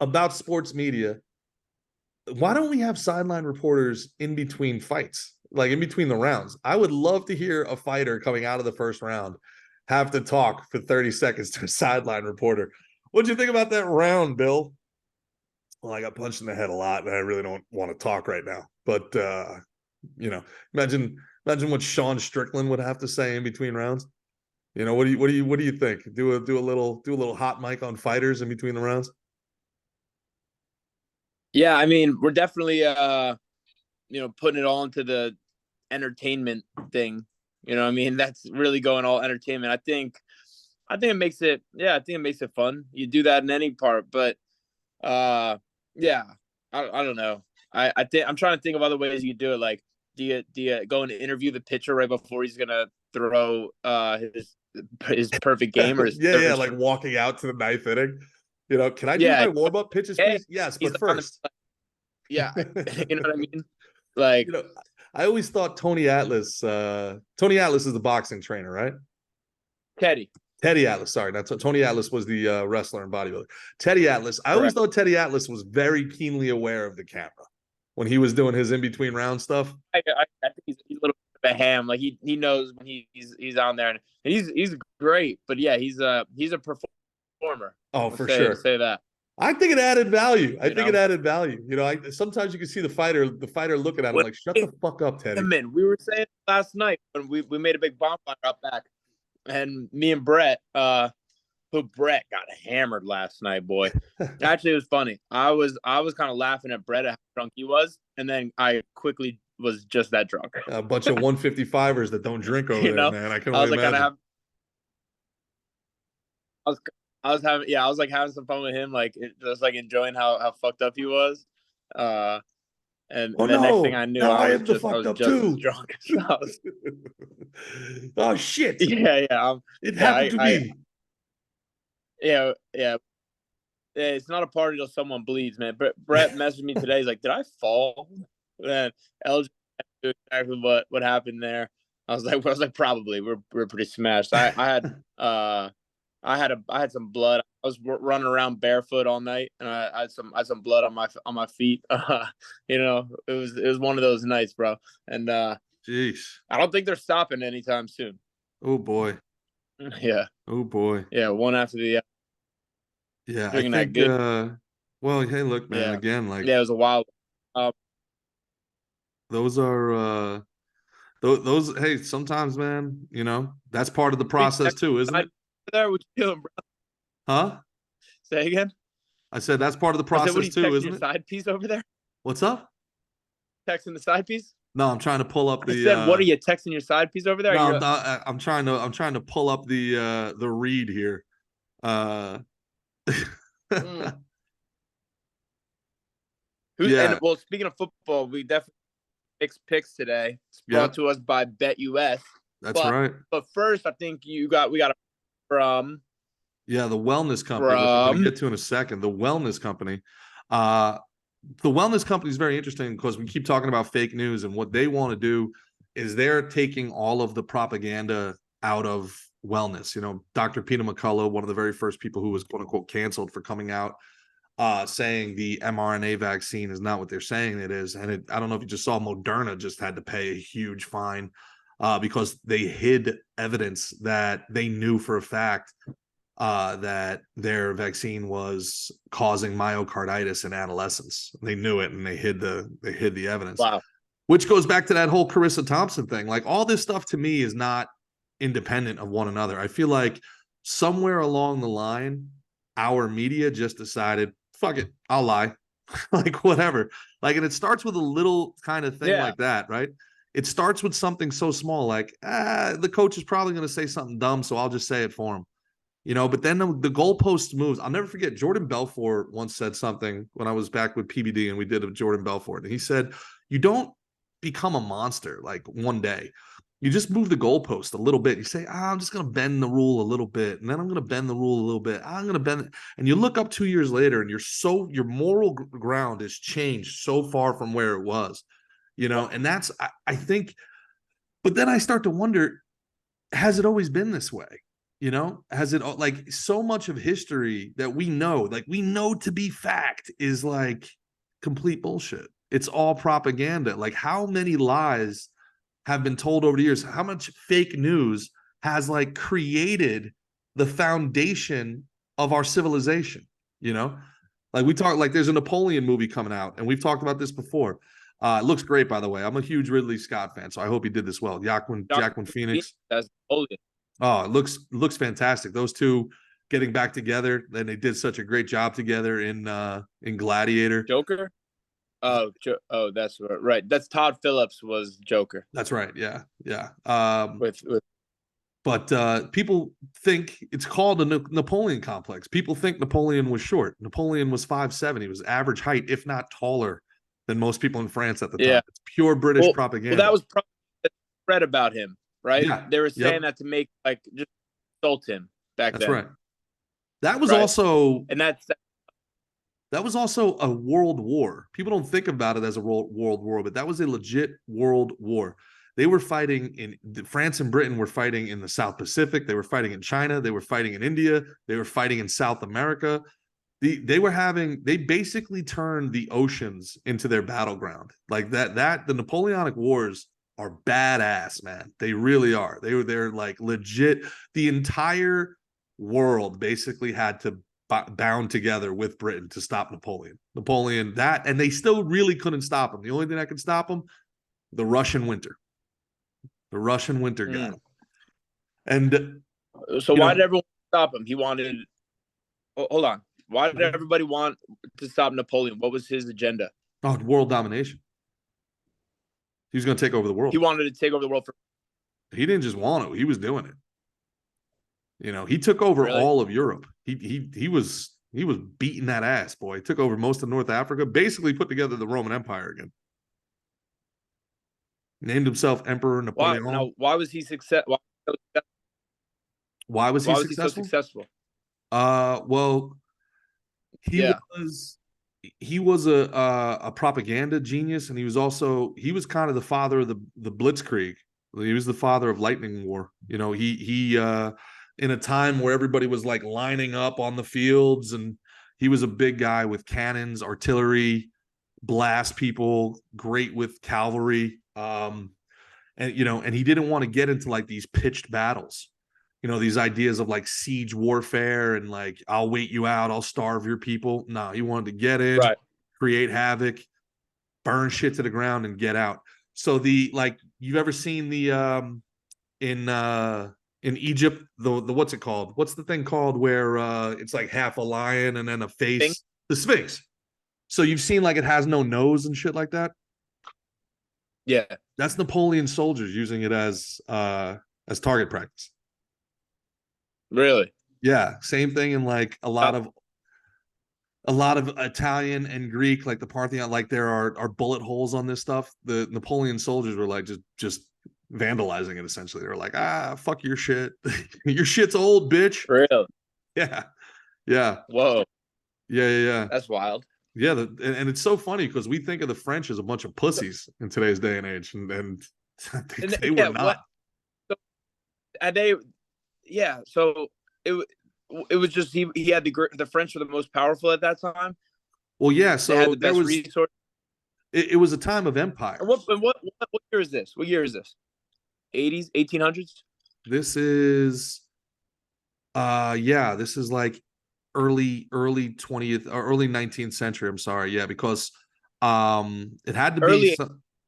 about sports media. Why don't we have sideline reporters in between fights, like in between the rounds? I would love to hear a fighter coming out of the first round have to talk for 30 seconds to a sideline reporter. What'd you think about that round, Bill? Well, I got punched in the head a lot, and I really don't want to talk right now. But imagine what Sean Strickland would have to say in between rounds. What do you think? Do a little hot mic on fighters in between the rounds. Yeah, I mean, we're definitely putting it all into the entertainment thing. You know what I mean? That's really going all entertainment. I think it makes it fun. You do that in any part, but yeah, I don't know. I think I'm trying to think of other ways you could do it. Like, do you go and interview the pitcher right before he's gonna throw his perfect game or his yeah, like walking out to the ninth inning. Can I do my warm up pitches, please? Yes, but first. Yeah, you know what I mean? Like, I always thought Tony Atlas is the boxing trainer, right? Teddy Atlas, sorry. That's Tony Atlas was the wrestler and bodybuilder. Teddy Atlas. I always thought Teddy Atlas was very keenly aware of the camera when he was doing his in between round stuff. I think he's a little bit of a ham. Like he knows when he's on there, and he's great. But yeah, he's a performer. Oh, for sure. Say that. I think it added value. It added value. Sometimes you can see the fighter looking at him like, shut the fuck up, Teddy. We were saying last night when we made a big bonfire up back, and me and Brett, Brett got hammered last night, boy. Actually, it was funny. I was kind of laughing at Brett at how drunk he was, and then I quickly was just that drunk. A bunch of 155ers that don't drink over there, man. I can only imagine. I was having some fun with him, like just like enjoying how fucked up he was. And the next thing I knew, I was just drunk. Oh shit! Yeah. It happened to me. Yeah. It's not a party till someone bleeds, man. Brett messaged me today. He's like, "Did I fall?" And LJ knew exactly what happened there. I was like, probably. We're pretty smashed. I had some blood. I was running around barefoot all night, and I had some blood on my feet. It was one of those nights, bro. And jeez, I don't think they're stopping anytime soon. Oh boy. Yeah. Oh boy. Yeah. One after the other. Yeah, I think. Well, hey, look, man. Yeah. Again, like, yeah, it was a wild. Those are those. Hey, sometimes, man. That's part of the process too, isn't it? There, what you doing, bro? Huh? Say again. I said that's part of the process too, isn't your it? Side piece over there. What's up? Texting the side piece. No, I'm trying to pull up the. I said, what are you texting your side piece over there? No, I'm trying to pull up the read here. And well, speaking of football, we definitely picks today. It's brought to us by BetUS. That's right. But first, I think we got from the wellness company, which I'm going to get to in a second. The wellness company. The wellness company is very interesting because we keep talking about fake news, and what they want to do is they're taking all of the propaganda out of wellness. Dr. Peter McCullough, one of the very first people who was quote unquote canceled for coming out saying the mRNA vaccine is not what they're saying it is. And I don't know if you just saw, Moderna just had to pay a huge fine because they hid evidence that they knew for a fact that their vaccine was causing myocarditis in adolescents. They knew it, and they hid the evidence. Wow. Which goes back to that whole Carissa Thompson thing. Like, all this stuff to me is not independent of one another. I feel like somewhere along the line, our media just decided, fuck it, I'll lie. Like, whatever. Like, and it starts with a little kind of thing like that, right? It starts with something so small, like, the coach is probably going to say something dumb, so I'll just say it for him. But then the goalpost moves. I'll never forget. Jordan Belfort once said something when I was back with PBD and we did a Jordan Belfort. And he said, you don't become a monster like one day. You just move the goalpost a little bit. You say, I'm just going to bend the rule a little bit. And then I'm going to bend the rule a little bit. I'm going to bend it. And you look up 2 years later and your moral ground has changed so far from where it was, and that's, I think, but then I start to wonder, has it always been this way? Has it, like, so much of history that we know to be fact is like complete bullshit. It's all propaganda. Like, how many lies have been told over the years? How much fake news has like created the foundation of our civilization? Like, we talk, like, there's a Napoleon movie coming out, and we've talked about this before. It looks great, by the way. I'm a huge Ridley Scott fan, so I hope he did this well. Joaquin Phoenix. That's Napoleon. Oh, it looks fantastic. Those two getting back together, and they did such a great job together in Gladiator. Joker. Oh, that's right. That's Todd Phillips was Joker. That's right. Yeah. With But people think it's called a Napoleon complex. People think Napoleon was short. Napoleon was 5'7". He was average height, if not taller than most people in France at the time. It's pure British propaganda. Well, that was probably read about him, right? Yeah. They were saying that to make, like, just insult him back then. That's right. That was also, and that was also a world war. People don't think about it as a world war, but that was a legit world war. They were fighting in France and Britain were fighting in the South Pacific. They were fighting in China. They were fighting in India. They were fighting in South America. They basically turned the oceans into their battleground. Like the Napoleonic Wars are badass, man. They really are. They're like legit. The entire world basically had to bound together with Britain to stop Napoleon. And they still really couldn't stop him. The only thing that could stop him, the Russian winter. The Russian winter got him. And so why did everyone stop him? He wanted. Hold on. Why did everybody want to stop Napoleon? What was his agenda? Oh, world domination. He was going to take over the world. He wanted to take over the world. He didn't just want to. He was doing it. He took over all of Europe. He was beating that ass, boy. He took over most of North Africa, basically put together the Roman Empire again. Named himself Emperor Napoleon. Why was he successful? Why was he successful? So successful? Well, he was a propaganda genius, and he was kind of the father of the Blitzkrieg. He was the father of Lightning War. He in a time where everybody was like lining up on the fields, and he was a big guy with cannons, artillery, blast people, great with cavalry. And he didn't want to get into like these pitched battles. These ideas of like siege warfare and like, I'll wait you out, I'll starve your people. No, he wanted to get in, create havoc, burn shit to the ground, and get out. So you've ever seen the in Egypt, the what's it called? What's the thing called where it's like half a lion and then a face? Sphinx? The Sphinx. So you've seen like it has no nose and shit like that? Yeah. That's Napoleon's soldiers using it as target practice. Really? Yeah, same thing in like a lot of Italian and Greek, like the Parthenon, like there are bullet holes on this stuff. The Napoleon soldiers were like just vandalizing it essentially. They were like, fuck your shit. Your shit's old, bitch. Really? Yeah. Whoa. Yeah. That's wild. Yeah, and it's so funny because we think of the French as a bunch of pussies in today's day and age, and they were not. So it was just he had the French were the most powerful at that time. Well, yeah. So there was resource. It was a time of empire. What year is this? What year is this? 80s, 1800s. This is, this is like early 20th or early 19th century. I'm sorry, because it had to be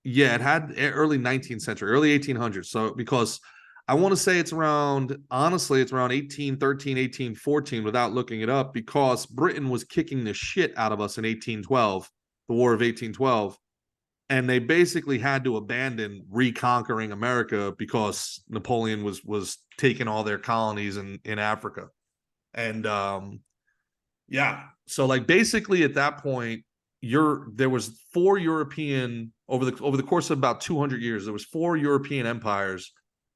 it had early 19th century, early 1800s. So because I want to say it's around 1813, 1814 without looking it up, because Britain was kicking the shit out of us in 1812, the War of 1812. And they basically had to abandon reconquering America because Napoleon was taking all their colonies in Africa. And yeah, so like basically at that point, there was four European over the course of about 200 years, there was four European empires,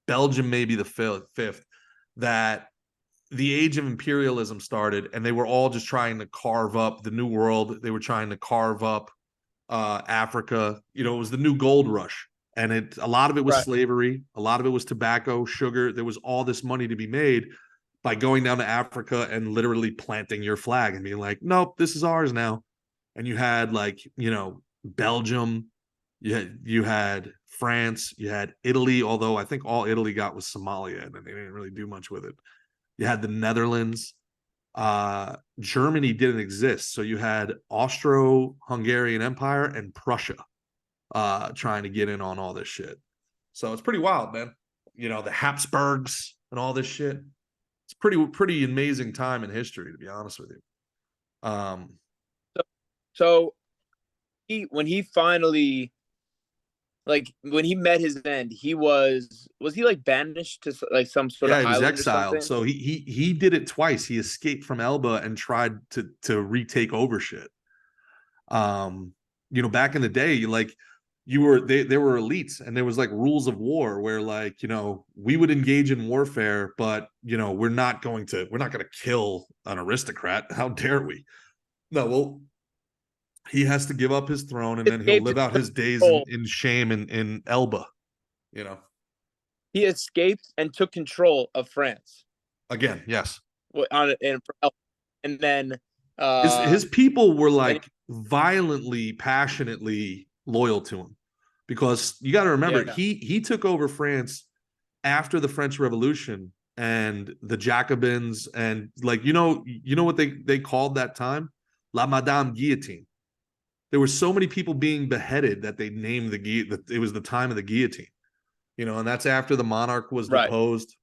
Belgium maybe the fifth, that the age of imperialism started, and they were all just trying to carve up the new world. They were trying to carve up Africa. You know, it was the new gold rush, and a lot of it was Right. slavery, a lot of it was tobacco, sugar. There was all this money to be made by going down to Africa and literally planting your flag and being like, nope, this is ours now. And you had like, you know, Belgium, you had France, you had Italy, although I think all Italy got was Somalia, and they didn't really do much with it. You had the Netherlands. Germany didn't exist, so you had Austro-Hungarian Empire and Prussia trying to get in on all this shit. So it's pretty wild, man. You know, the Habsburgs and all this shit. It's pretty amazing time in history, to be honest with you. So when he finally, like when he met his end, was he like banished to like some sort of Yeah, he was island or exiled. something? So he did it twice. He escaped from Elba and tried to retake over shit. Um, you know, back in the day, like there were elites, and there was like rules of war where, like, you know, we would engage in warfare, but you know, we're not going to kill an aristocrat. How dare we? No, well, he has to give up his throne, and then he'll Escaped live out his days control. in shame in Elba, you know. He escaped and took control of France. Again, yes. And then His people were and like violently, passionately loyal to him, because you got to remember, yeah, he took over France after the French Revolution and the Jacobins, and like, you know what they called that time? La Madame Guillotine. There were so many people being beheaded that they named it was the time of the guillotine. You know, and that's after the monarch was right. deposed.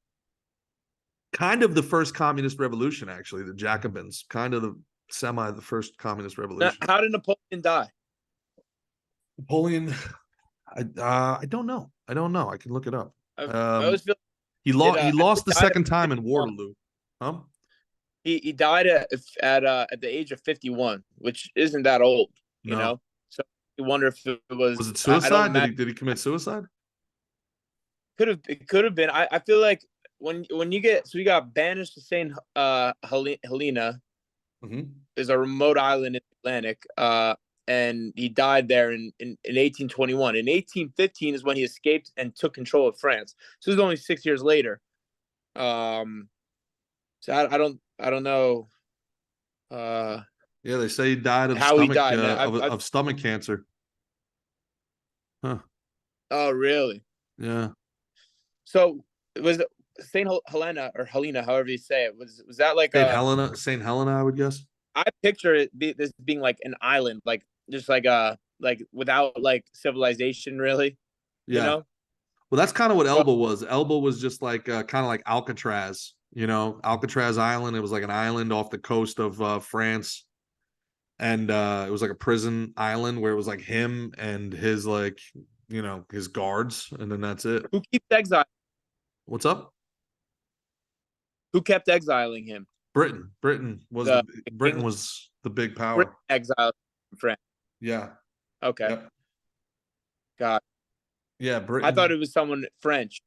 Kind of the first communist revolution, actually, the Jacobins, kind of the first communist Now, revolution. how did Napoleon die? Napoleon, I don't know. I don't know. I can look it up. I always feel He he lost the died at second time in 51. Waterloo. Huh? He died at the age of 51, which isn't that old, you No. know. So you wonder if it Was was. it I don't suicide? imagine. Did he commit suicide? It could have been. I feel like when you get, so you got banished to Saint Helena, Mm-hmm. is a remote island in the Atlantic. And he died there in 1821. In 1815 is when he escaped and took control of France. So it was only 6 years later. So I don't know Yeah, they say he died of how he died. Now, stomach cancer. Huh. oh, really? Yeah. So it was Saint Helena or Helena, however you say it. Was that like a? Saint Helena, I would guess. I picture this being like an island, like just like without like civilization, really. You Yeah. know? Well, that's kind of what But Elba was. Elba was just like kind of like Alcatraz, you know, Alcatraz Island. It was like an island off the coast of France, and it was like a prison island where it was like him and his, like, you know, his guards, and then that's it. who keeps exile? What's up? Who kept exiling him? Britain. The Britain King was the big Britain power. exiled from France. Yeah. Okay, Yep. God, Yeah. I thought Britain. it was someone French.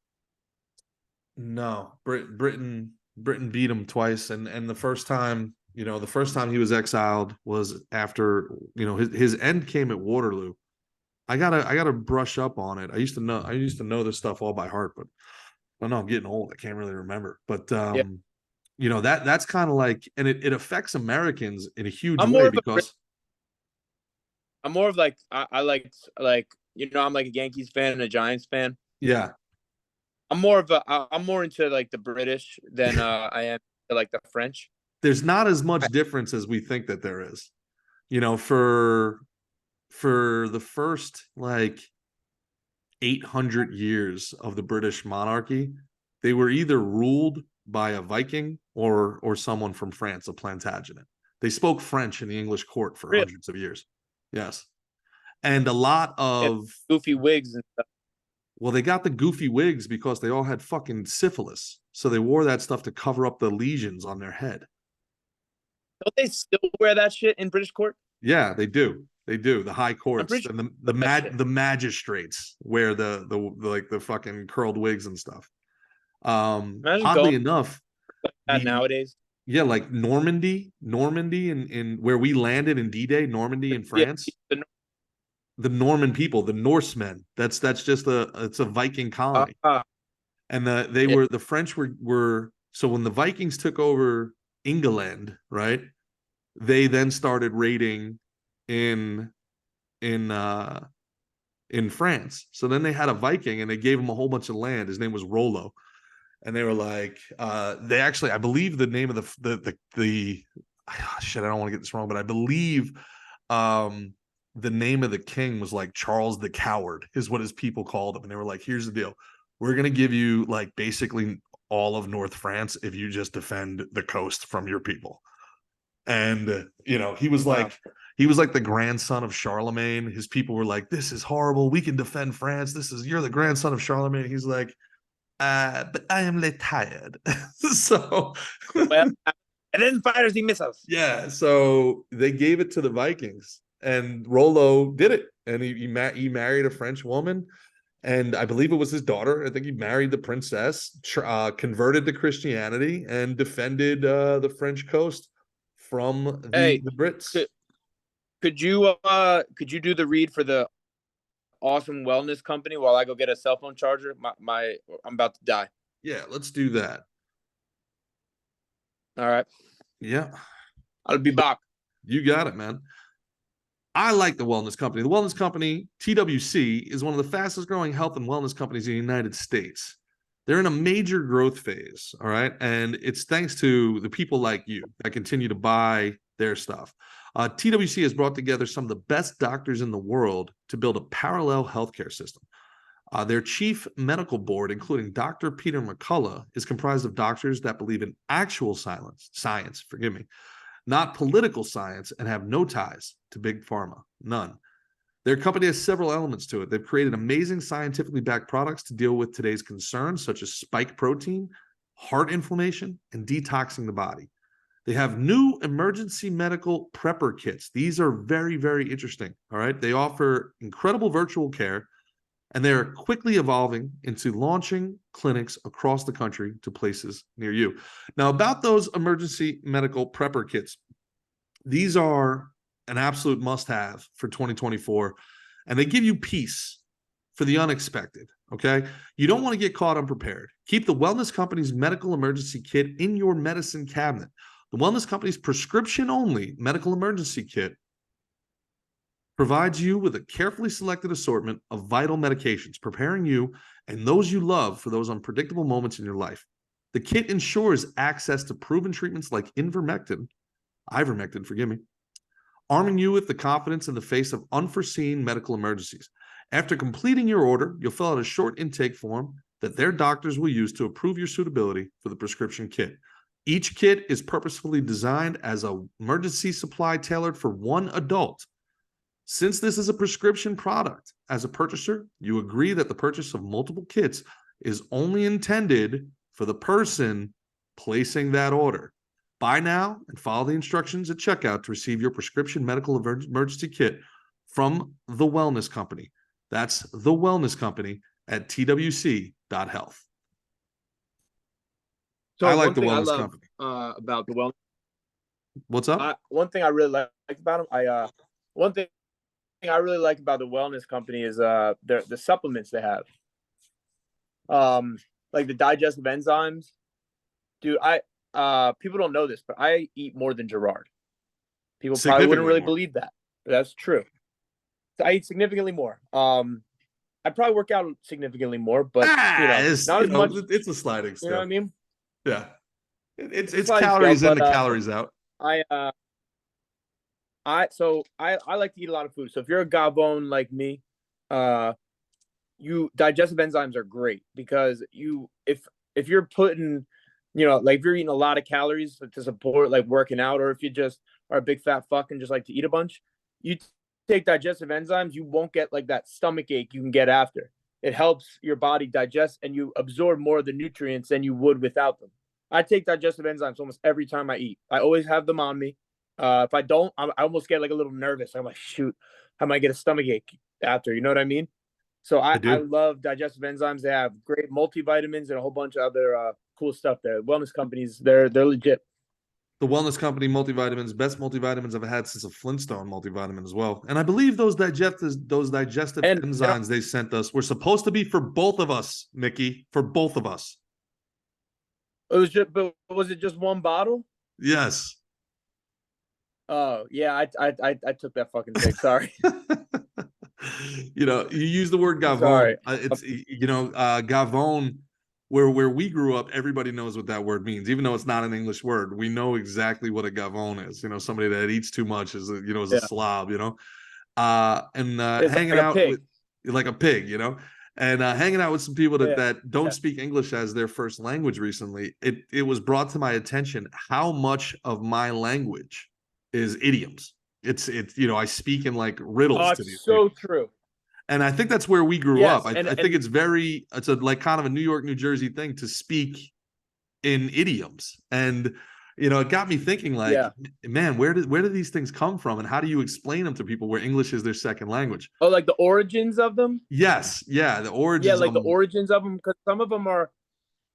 No, Britain beat him twice, and the first time, you know, the first time he was exiled was after, you know, his end came at Waterloo. I gotta brush up on it. I used to know this stuff all by heart, but I don't know, I'm getting old. I can't really remember. But Yeah, you know, that's kind of like, and it affects Americans in a huge I'm more way of a because I'm more of like I like I'm like a Yankees fan and a Giants fan. yeah, I'm more into like the British than I am to, like the French. there's not as I, much difference as we think that there is. You know, for the first like 800 years of the British monarchy, they were either ruled by a Viking or someone from France, a Plantagenet. They spoke French in the English court for really, hundreds of years. Yes. And a lot and of, goofy wigs and stuff. well, they got the goofy wigs because they all had fucking syphilis. So they wore that stuff to cover up the lesions on their head. Don't they still wear that shit in British court? Yeah, they do. They do. The high I'm courts pretty sure and that shit. the magistrates wear the like the fucking curled wigs and stuff. Imagine going Oddly enough, like that the nowadays. yeah, like Normandy in where we landed in D-Day, Normandy in Yeah. France. The Norman people, the Norsemen. That's just it's a Viking colony. Uh, And yeah. the French were so when the Vikings took over England, right? They then started raiding in in uh in France. So then they had a Viking and they gave him a whole bunch of land. His name was Rollo. And they were like, they actually, I believe the name of the shit, I don't want to get this wrong, but I believe the name of the king was like Charles the Coward, is what his people called him. And they were like, here's the deal. We're gonna give you like basically all of North France if you just defend the coast from your people. And you know, Wow. he was like the grandson of Charlemagne. His people were like, this is horrible. We can defend France. You're the grandson of Charlemagne. He's like, but I am retired. So Well, and then fires the missiles. yeah, so they gave it to the Vikings, and Rollo did it, and he married a French woman, and I believe it was his daughter. I think he married the princess, converted to Christianity, and defended the French coast from Hey, the Brits. could could you do the read for the awesome wellness company while I go get a cell phone charger? My I'm about to die. Yeah, let's do that. All right. Yeah, I'll be back. you got it, man. I like the Wellness Company. The Wellness Company, TWC, is one of the fastest growing health and wellness companies in the United States. They're in a major growth phase, all right? And it's thanks to the people like you that continue to buy their stuff. TWC has brought together some of the best doctors in the world to build a parallel healthcare system. Their chief medical board, including Dr. Peter McCullough, is comprised of doctors that believe in actual science, forgive me, not political science, and have no ties to big pharma, none. Their company has several elements to it. They've created amazing scientifically backed products to deal with today's concerns, such as spike protein, heart inflammation, and detoxing the body. They have new emergency medical prepper kits. These are very, very interesting. All right. They offer incredible virtual care, and they're quickly evolving into launching clinics across the country to places near you. Now, about those emergency medical prepper kits, these are an absolute must-have for 2024, and they give you peace for the unexpected, okay? You don't want to get caught unprepared. Keep the Wellness Company's medical emergency kit in your medicine cabinet. The Wellness Company's prescription-only medical emergency kit provides you with a carefully selected assortment of vital medications, preparing you and those you love for those unpredictable moments in your life. The kit ensures access to proven treatments like ivermectin, forgive me, arming you with the confidence in the face of unforeseen medical emergencies. After completing your order, you'll fill out a short intake form that their doctors will use to approve your suitability for the prescription kit. Each kit is purposefully designed as an emergency supply tailored for one adult. Since this is a prescription product, as a purchaser, you agree that the purchase of multiple kits is only intended for the person placing that order. Buy now and follow the instructions at checkout to receive your prescription medical emergency kit from The Wellness Company. That's The Wellness Company at TWC.HEALTH. So I like one The thing I Wellness love Company. about the wellness, What's up? one thing I really like about them, one thing I really like about the wellness company is the supplements they have. Like the digestive enzymes. Dude, people don't know this, but I eat more than Gerard. People probably wouldn't Significantly really more. believe that, but that's true. So I eat significantly more. I probably work out significantly more, but not as much. It's a sliding You know what I scale. mean? Yeah. It's a It's sliding scale, calories in but and calories out. I I like to eat a lot of food. So if you're a gabon like me, you digestive enzymes are great because if you're putting, like if you're eating a lot of calories to support like working out, or if you just are a big fat fuck and just like to eat a bunch, you take digestive enzymes, you won't get like that stomach ache you can get after. It helps your body digest and you absorb more of the nutrients than you would without them. I take digestive enzymes almost every time I eat. I always have them on me. If I don't, I almost get like a little nervous. I'm like, shoot, I might get a stomach ache after. You know what I mean? So I I do. love digestive enzymes. They have great multivitamins and a whole bunch of other cool stuff there. Wellness companies, they're legit. The wellness company multivitamins, best multivitamins I've had since a Flintstone multivitamin as well. And I believe those digestive And enzymes they sent us were supposed to be for both of us, Mickey, for both of us. it was just, but was it just one bottle? Yes. Oh yeah, I took that fucking thing. Sorry, You use the word gavone. sorry. It's gavone. Where we grew up, everybody knows what that word means, even though it's not an English word. We know exactly what a gavone is. Somebody that eats too much is a Yeah, slob. And it's hanging like a out pig. with like a pig. And hanging out with some people that Yeah. don't Yeah. speak English as their first language recently. It was brought to my attention how much of my language is idioms. I speak in like Oh, riddles to these it's so people. true. And I think that's where we grew up. Yes, I think it's a like kind of a New York, New Jersey thing to speak in idioms. And it got me thinking like, yeah. man, where do these things come from? And how do you explain them to people where English is their second language? Oh, like the origins of them. Yes, yeah, the Yeah, origins like of the them. origins of them, because some of them are.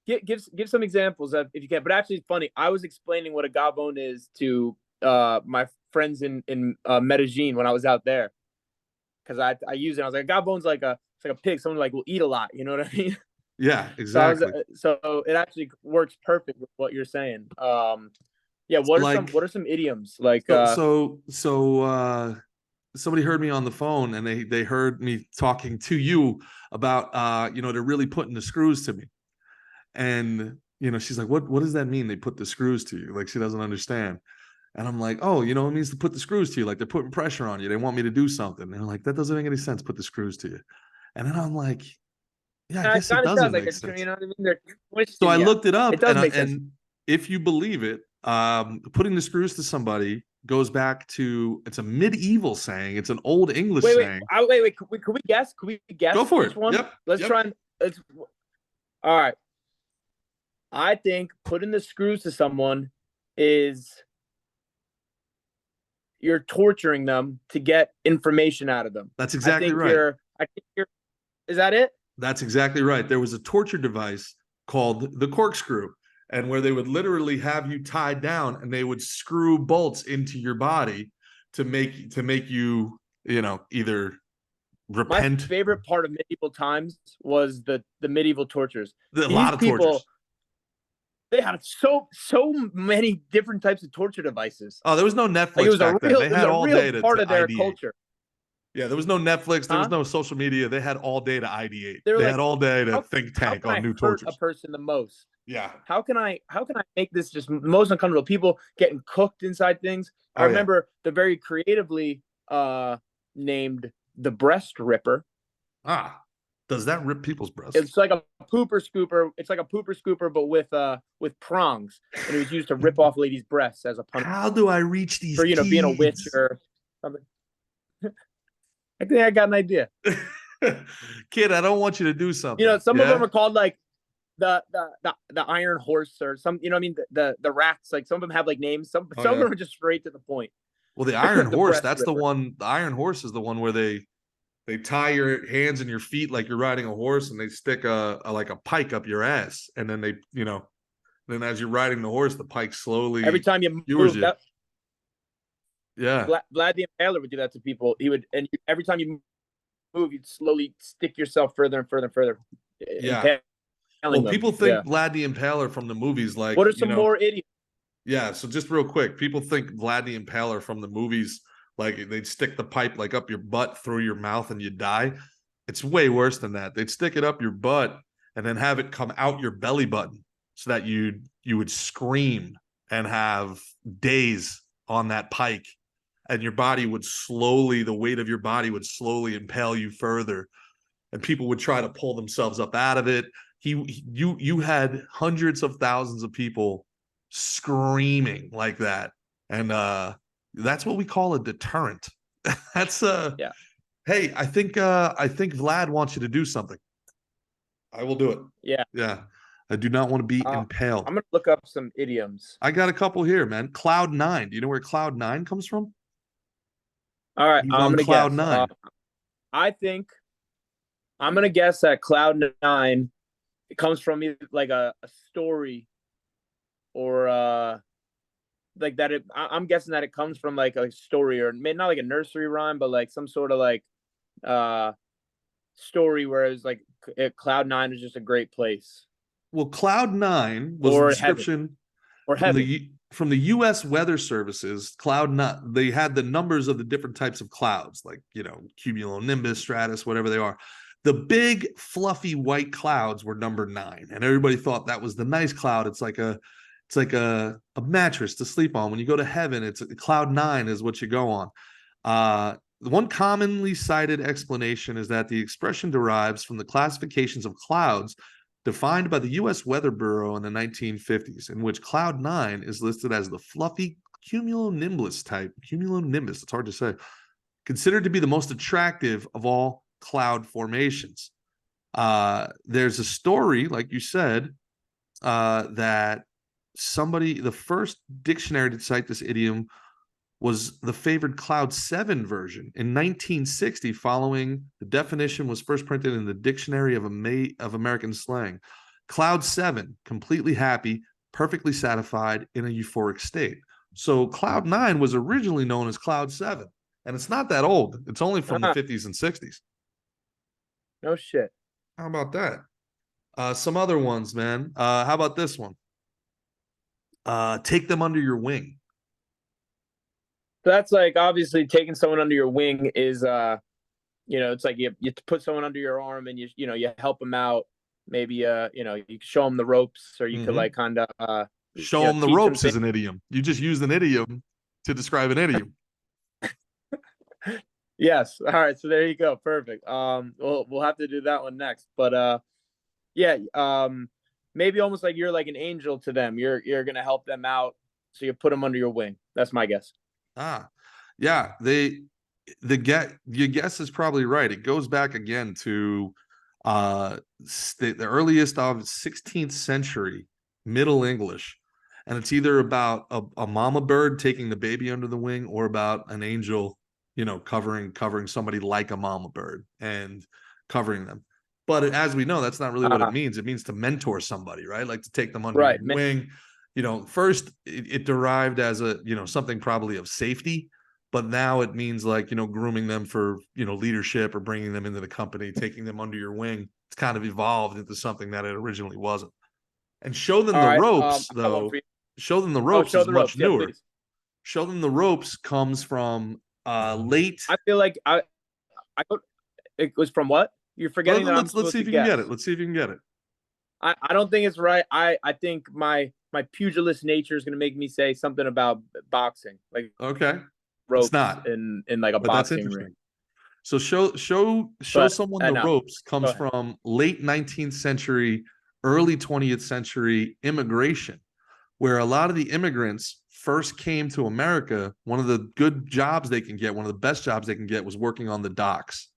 Give some examples of if you can. But actually, it's funny. I was explaining what a gabon is to my friends in Medellin when I was out there, because I use it. I was like, gabon's like a it's like a pig. Someone like will eat a lot. You know what I mean? Yeah, So I was exactly. so it actually works perfect with what you're saying. Yeah. So What like are some idioms like? somebody heard me on the phone and they heard me talking to you about they're really putting the screws to me. And she's like, what does that mean? They put the screws to you? Like she doesn't understand. And I'm like, oh, it means to put the screws to you. Like they're putting pressure on you. They want me to do something. And they're like, that doesn't make any sense. Put the screws to you. And then I'm like, yeah, I It guess it kind of does. doesn't Like make they're, you sense. know what I mean? They're So twisting I you. looked it It up, does and make sense. if you believe it, putting the screws to somebody goes back to it's a medieval saying. It's an old English saying. Wait. Could we guess? Could we Go guess for it. which one? Yep. Let's Yep. try and let's. All right. I think putting the screws to someone is you're torturing them to get information out of them. That's exactly right. I think you're. Is that it? That's exactly right. There was a torture device called the corkscrew, and where they would literally have you tied down and they would screw bolts into your body to make you, either My repent. favorite part of medieval times was the medieval tortures. A These lot of people, tortures. they had so many different types of torture devices. Oh, there was no Like Netflix back then. They it was had a all real day to part of their ideate. culture. Yeah, there was no Netflix. There was Huh? no social media. They had all day to ideate. They were They like, had all day to think how tank can on I new hurt a tortures. person the most? Yeah. How can I make this just most uncomfortable? People getting cooked inside things. I Oh, yeah. remember the very creatively named the breast ripper. Ah, does that rip people's breasts? It's like a pooper scooper. It's like a pooper scooper, but with prongs, and it was used to rip off ladies' breasts as a punishment How do I reach these for being a witch kids? or something. I think I got an idea. Kid, I don't want you to do something. Some of them Yeah. are called like the iron horse or some. You know what I mean? The rats. Like some of them have like names. Oh, Some of yeah. them are just straight to the point. Well, the Iron The Horse, breast that's the ripper. one. The Iron Horse is the one where they tie your hands and your feet like you're riding a horse, and they stick a like a pike up your ass, and then then as you're riding the horse, the pike Every slowly time you skewers move, you. Yeah. Vlad the Impaler would do that to people. He would, and every time you move, you'd slowly stick yourself further and further and further, Yeah. Well, impaling them. people think Yeah. Vlad the Impaler from the movies, like, What are some more idiots? yeah. So just real quick, people think Vlad the Impaler from the movies, like they'd stick the pipe like up your butt through your mouth and you die. It's way worse than that. They'd stick it up your butt and then have it come out your belly button so that you would scream and have days on that pike, and your body would slowly, the weight of your body would slowly impale you further, and people would try to pull themselves up out of it. You had hundreds of thousands of people screaming like that, and that's what we call a deterrent. That's Yeah. Hey, I think Vlad wants you to do something. I will do it. Yeah. Yeah. I do not want to be I'm impaled. gonna look up some idioms. I got a couple here, man. Cloud nine. Do you know where Cloud nine comes from? All right, He's I'm on gonna Cloud guess. nine. I think I'm gonna guess that Cloud Nine it comes from either like a story or like that. I'm guessing that it comes from like a story or maybe not like a nursery rhyme, but like some sort of like uh story where it's like Cloud Nine is just a great place Well, Cloud nine was the or heaven description or from heaven. the U.S. Weather Services. Cloud nine. They had the numbers of the different types of clouds, like cumulonimbus, stratus, whatever they are. The big fluffy white clouds were number nine, and everybody thought that was the nice cloud. It's like a mattress to sleep on. When you go to heaven, it's Cloud nine is what you go on. The one commonly cited explanation is that the expression derives from the classifications of clouds defined by the U.S. Weather Bureau in the 1950s, in which Cloud 9 is listed as the fluffy cumulonimbus type. Cumulonimbus, it's hard to say. Considered to be the most attractive of all cloud formations. There's a story, like you said, that the first dictionary to cite this idiom was the favored Cloud 7 version in 1960, following the definition was first printed in the Dictionary of American Slang. Cloud 7, completely happy, perfectly satisfied, in a euphoric state. So Cloud 9 was originally known as Cloud 7, and it's not that old. It's only from the 50s and 60s. No shit. How about that? Some other ones, man. How about this one? Take them under your wing. So that's like obviously taking someone under your wing is it's like you put someone under your arm and you help them out. Maybe you could show them the ropes or you could like kind of show them the ropes is an idiom. You just used an idiom to describe an idiom. Yes. All right. So there you go. Perfect. We'll have to do that one next. But yeah. Maybe almost like you're like an angel to them. You're gonna help them out. So you put them under your wing. That's my guess. Yeah. Your guess is probably right. It goes back again to the earliest of 16th century Middle English, and it's either about a mama bird taking the baby under the wing or about an angel, covering somebody like a mama bird and covering them. But as we know, that's not really what it means. It means to mentor somebody, right? Like to take them under your wing. First it derived as something probably of safety, but now it means like, grooming them for, leadership or bringing them into the company, taking them under your wing. It's kind of evolved into something that it originally wasn't. And show them the ropes, though. Show them the ropes is much newer. Show them the ropes comes from late. I feel like it was from what? You're forgetting that I'm let's see if you can get it. Let's see if you can get it. I don't think it's right. I think my pugilist nature is going to make me say something about boxing, like okay, ropes it's not in like a boxing ring. So show someone the ropes comes from late 19th century, early 20th century immigration, where a lot of the immigrants first came to America. One of the good jobs they can get, one of the best jobs they can get, was working on the docks.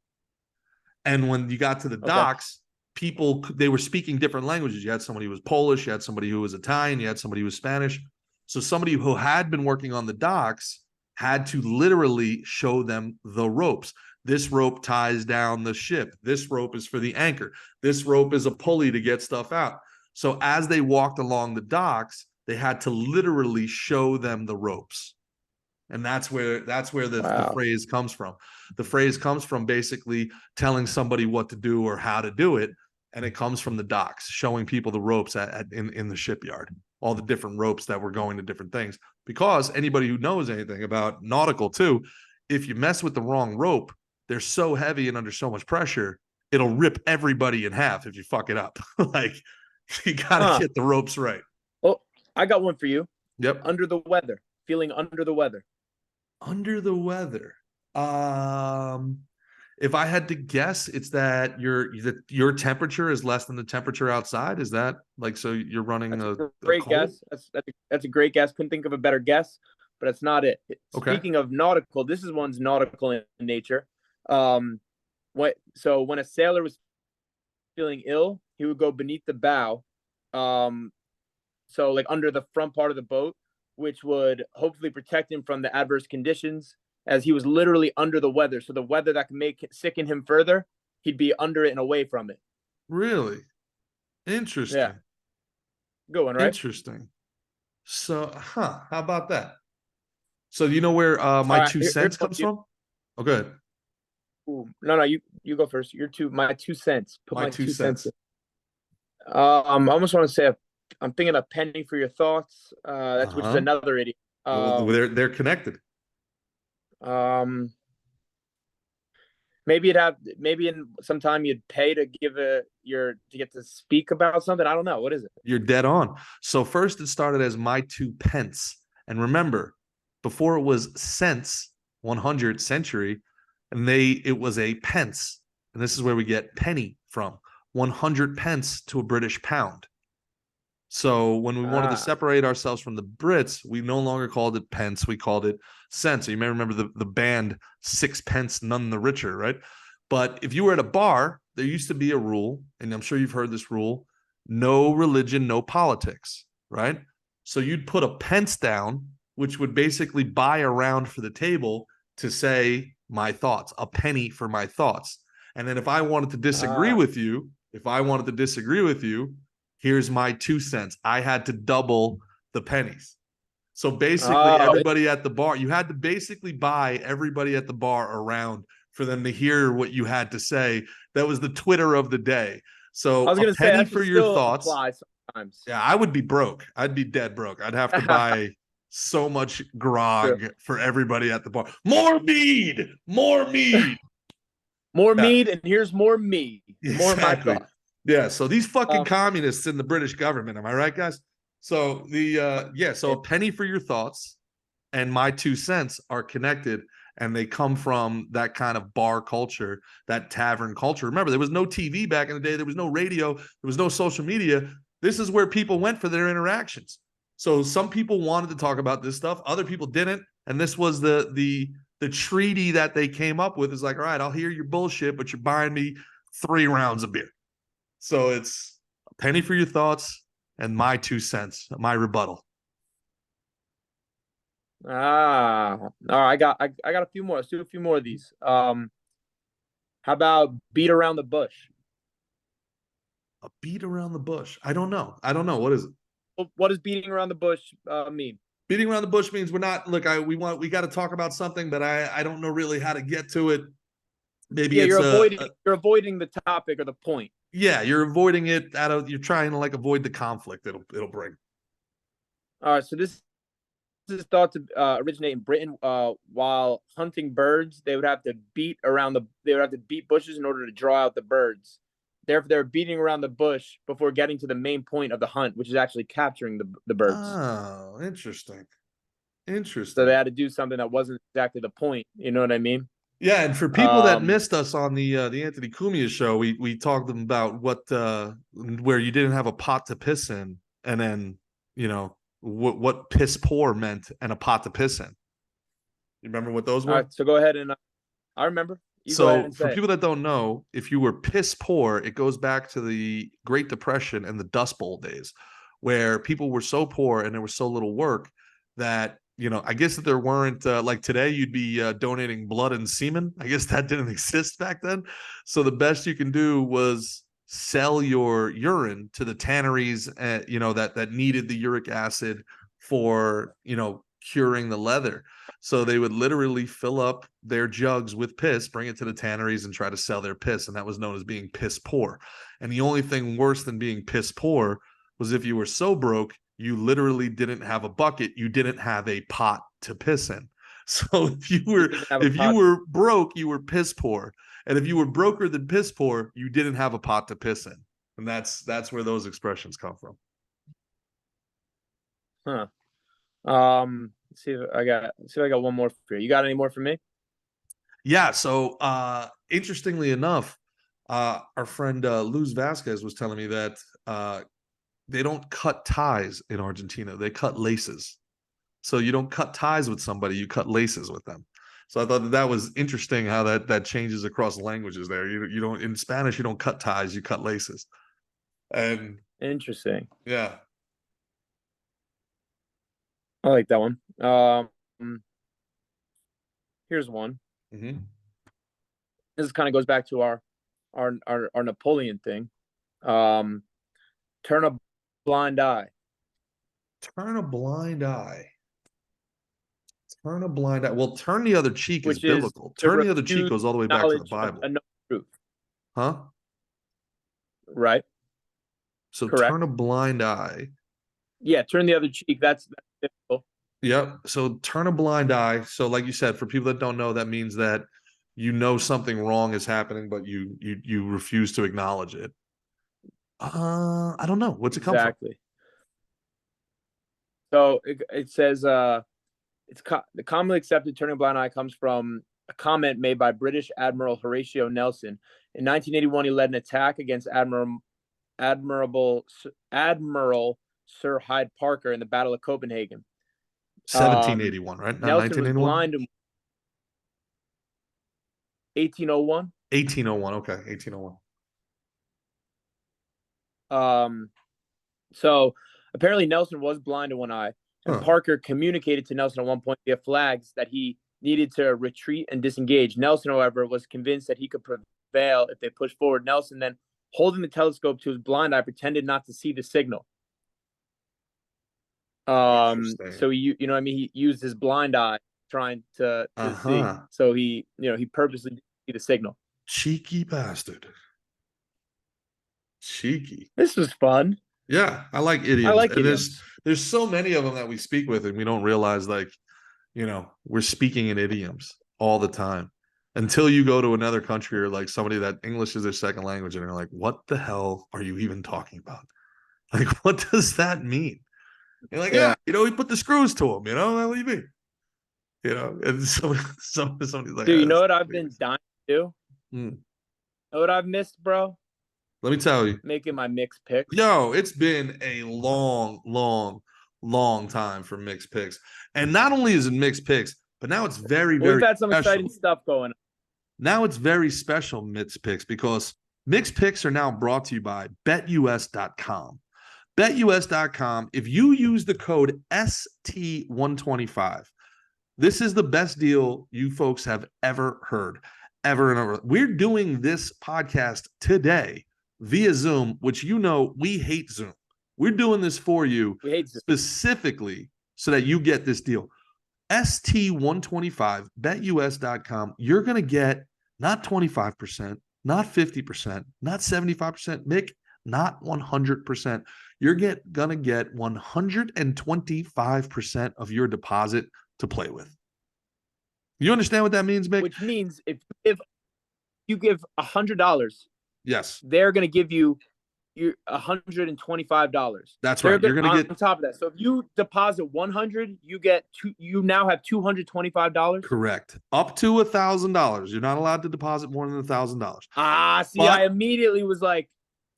And when you got to the docks, people, they were speaking different languages. You had somebody who was Polish, you had somebody who was Italian, you had somebody who was Spanish. So somebody who had been working on the docks had to literally show them the ropes. This rope ties down the ship. This rope is for the anchor. This rope is a pulley to get stuff out. So as they walked along the docks, they had to literally show them the ropes. And that's where the phrase comes from. The phrase comes from basically telling somebody what to do or how to do it. And it comes from the docks, showing people the ropes in the shipyard, all the different ropes that were going to different things. Because anybody who knows anything about nautical too, if you mess with the wrong rope, they're so heavy and under so much pressure, it'll rip everybody in half if you fuck it up. Like, you gotta get the ropes right. Well, I got one for you. Yep. Under the weather. Feeling under the weather. Under the weather. If I had to guess, it's that your temperature is less than the temperature outside. Is that like, so you're running a great guess? That's a great guess. Couldn't think of a better guess, but that's not it. Speaking of nautical, this is one's nautical in nature. So when a sailor was feeling ill, he would go beneath the bow Um, so like under the front part of the boat, which would hopefully protect him from the adverse conditions, as he was literally under the weather. So the weather that could make sicken him further, he'd be under it and away from it. Really Yeah, interesting. good one, right? Interesting. So, how about that? So, you know where my All right, two here's cents one. comes from? Oh, good. Ooh, no, you go first. My 2 cents. Put My my two 2 cents in. cents. I almost want to say I'm thinking a penny for your thoughts. That's which is Uh-huh. another idiom. Well, they're connected. Um, maybe in some time you'd pay to to get to speak about something. I don't know. What is it? You're dead on. So first it started as my 2 pence. And remember, before it was cents, 100 century, and it was a pence. And this is where we get penny from. 100 pence to a British pound. So when we wanted to Ah, separate ourselves from the Brits, we no longer called it pence, we called it cents. So you may remember the band Sixpence None the Richer, right? But if you were at a bar, there used to be a rule, and I'm sure you've heard this rule: no religion, no politics, right? So you'd put a pence down, which would basically buy a round for the table to say my thoughts, a penny for my thoughts. And then if I wanted to disagree ah, with you, here's my 2 cents. I had to double the pennies. So basically, oh, everybody at the bar, you had to basically buy everybody at the bar around for them to hear what you had to say. That was the Twitter of the day. I So was a gonna say penny that for should your still thoughts. apply sometimes. Yeah, I would be broke. I'd be dead broke. I'd have to buy so much True. grog for everybody at the bar. More mead, more mead. More Yeah, mead, and here's more me. More of my exactly. thoughts. Yeah. So these fucking Um, communists in the British government, am I right, guys? So so a penny for your thoughts and my 2 cents are connected, and they come from that kind of bar culture, that tavern culture. Remember, there was no TV back in the day, there was no radio, there was no social media. This is where people went for their interactions. So some people wanted to talk about this stuff, other people didn't, and this was the treaty that they came up with. Is like, all right, I'll hear your bullshit, but you're buying me 3 rounds of beer. So it's a penny for your thoughts and my 2 cents, my rebuttal. all right. I got a few more. Let's do a few more of these. How about beat around the bush? A beat around the bush. I don't know. I don't know. What is it? What does beating around the bush mean? Beating around the bush means we're not. Look, we got to talk about something, but I don't know really how to get to it. Maybe Yeah, it's you're avoiding the topic or the point. yeah, you're avoiding it out of, you're trying to like avoid the conflict it'll bring. All right, so this is thought to originate in Britain. While hunting birds, they would have to beat bushes in order to draw out the birds. Therefore, they're beating around the bush before getting to the main point of the hunt, which is actually capturing the birds. Oh, interesting. So they Interesting. had to do something that wasn't exactly the point. You know what I mean? Yeah, and for people that Um, missed us on the Anthony Cumia show, we talked about what where you didn't have a pot to piss in, and then what piss poor meant and a pot to piss in. You remember what those all were? right, so go ahead and I remember. You go ahead So and for say it. people that don't know, if you were piss poor, it goes back to the Great Depression and the Dust Bowl days, where people were so poor and there was so little work that, I guess that there weren't like today, you'd be donating blood and semen. I guess that didn't exist back then. So the best you can do was sell your urine to the tanneries, that needed the uric acid for, curing the leather. So they would literally fill up their jugs with piss, bring it to the tanneries, and try to sell their piss. And that was known as being piss poor. And the only thing worse than being piss poor was if you were so broke, you literally didn't have a bucket, you didn't have a pot to piss in. So if you You were didn't have a if you pot. were broke, you were piss poor. And if you were broker than piss poor, you didn't have a pot to piss in. And that's where those expressions come from. Huh. Let's see if I got one more for you. You got any more for me? Yeah. So interestingly enough, our friend Luz Vasquez was telling me that they don't cut ties in Argentina. They cut laces. So you don't cut ties with somebody, you cut laces with them. So I thought that was interesting how that changes across languages there. You don't, in Spanish, you don't cut ties, you cut laces. And Interesting. Yeah. I like that one. Here's one. Mm-hmm. This kind of goes back to our Napoleon thing. Um, turn a blind eye, Turn a blind eye. Turn a blind eye. Well, turn the other cheek is which is biblical. to Turn the other cheek refuse goes all the way back to the knowledge of Bible. a known truth. Huh? Right? So turn Correct. a blind eye. Yeah, turn the other cheek. That's difficult. Yep. So turn a blind eye. So like you said, for people that don't know, that means that you know something wrong is happening, but you refuse to acknowledge it. I don't know. What's it come from? Exactly. So it says the commonly accepted turning a blind eye comes from a comment made by British Admiral Horatio Nelson. In 1981, he led an attack against Admiral Sir Hyde Parker in the Battle of Copenhagen. 1781, right? Not Nelson was 1981? blind in 1801. 1801. Okay. 1801. So apparently Nelson was blind in one eye, and Huh. Parker communicated to Nelson at one point via flags that he needed to retreat and disengage. Nelson, however, was convinced that he could prevail if they pushed forward. Nelson then, holding the telescope to his blind eye, pretended not to see the signal. So he used his blind eye trying to see. So he purposely didn't see the signal. Cheeky bastard. Cheeky. This was fun. Yeah, I like idioms. I like and idioms. There's so many of them that we speak with, and we don't realize, like, we're speaking in idioms all the time until you go to another country or like somebody that English is their second language, and they're like, "What the hell are you even talking about? Like, what does that mean?" You're like, "Yeah, we put the screws to them." What do you mean? And somebody's like, Dude, you know what I've been dying to do? Hmm. Know what I've missed, bro? Let me tell you. Making my Mick's picks. Yo, it's been a long, long, long time for Mick's picks. And not only is it Mick's picks, but now it's very We've had some special. exciting stuff going on. Now it's very special, Mick's picks, because Mick's picks are now brought to you by BetUS.com. BetUS.com, if you use the code ST125, this is the best deal you folks have ever heard, ever and ever. We're doing this podcast today via Zoom, which we hate Zoom. We're doing this for you specifically so that you get this deal. ST125, betus.com. You're going to get not 25%, not 50%, not 75%, Mick, not 100%. You're going to get 125% of your deposit to play with. You understand what that means, Mick? Which means if you give $100, yes, they're going to give you $125. That's right. You're going to get on top of that. So if you deposit 100, you now have $225. Correct. Up to $1,000. You're not allowed to deposit more than $1,000. See, I immediately was like,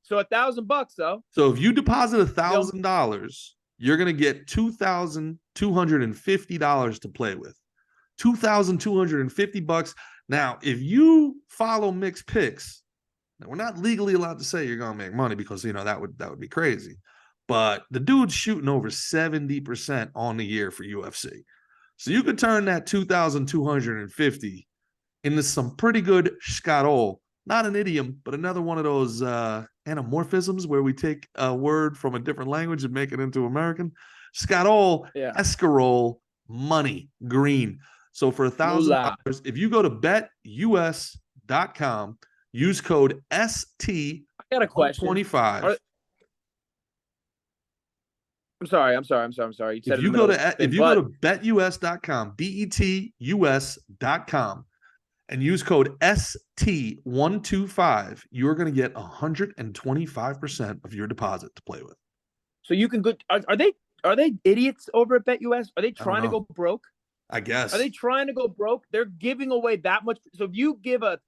so $1,000 though. So if you deposit $1,000, you're going to get $2,250 to play with. $2,250. Now, if you follow Mick's picks, now we're not legally allowed to say you're going to make money because that would be crazy. But the dude's shooting over 70% on the year for UFC. So you could turn that 2,250 into some pretty good Scarol. Not an idiom, but another one of those anamorphisms where we take a word from a different language and make it into American. Scarol, escarole, money, green. So for $1,000, if you go to betus.com, use code ST. I got a question. 25. I'm sorry. You said if you go to betus.com, betus.com, and use code ST125, you're going to get 125% of your deposit to play with. So you can go. Are they idiots over at BetUS? Are they trying to go broke? I guess. Are they trying to go broke? They're giving away that much. So if you put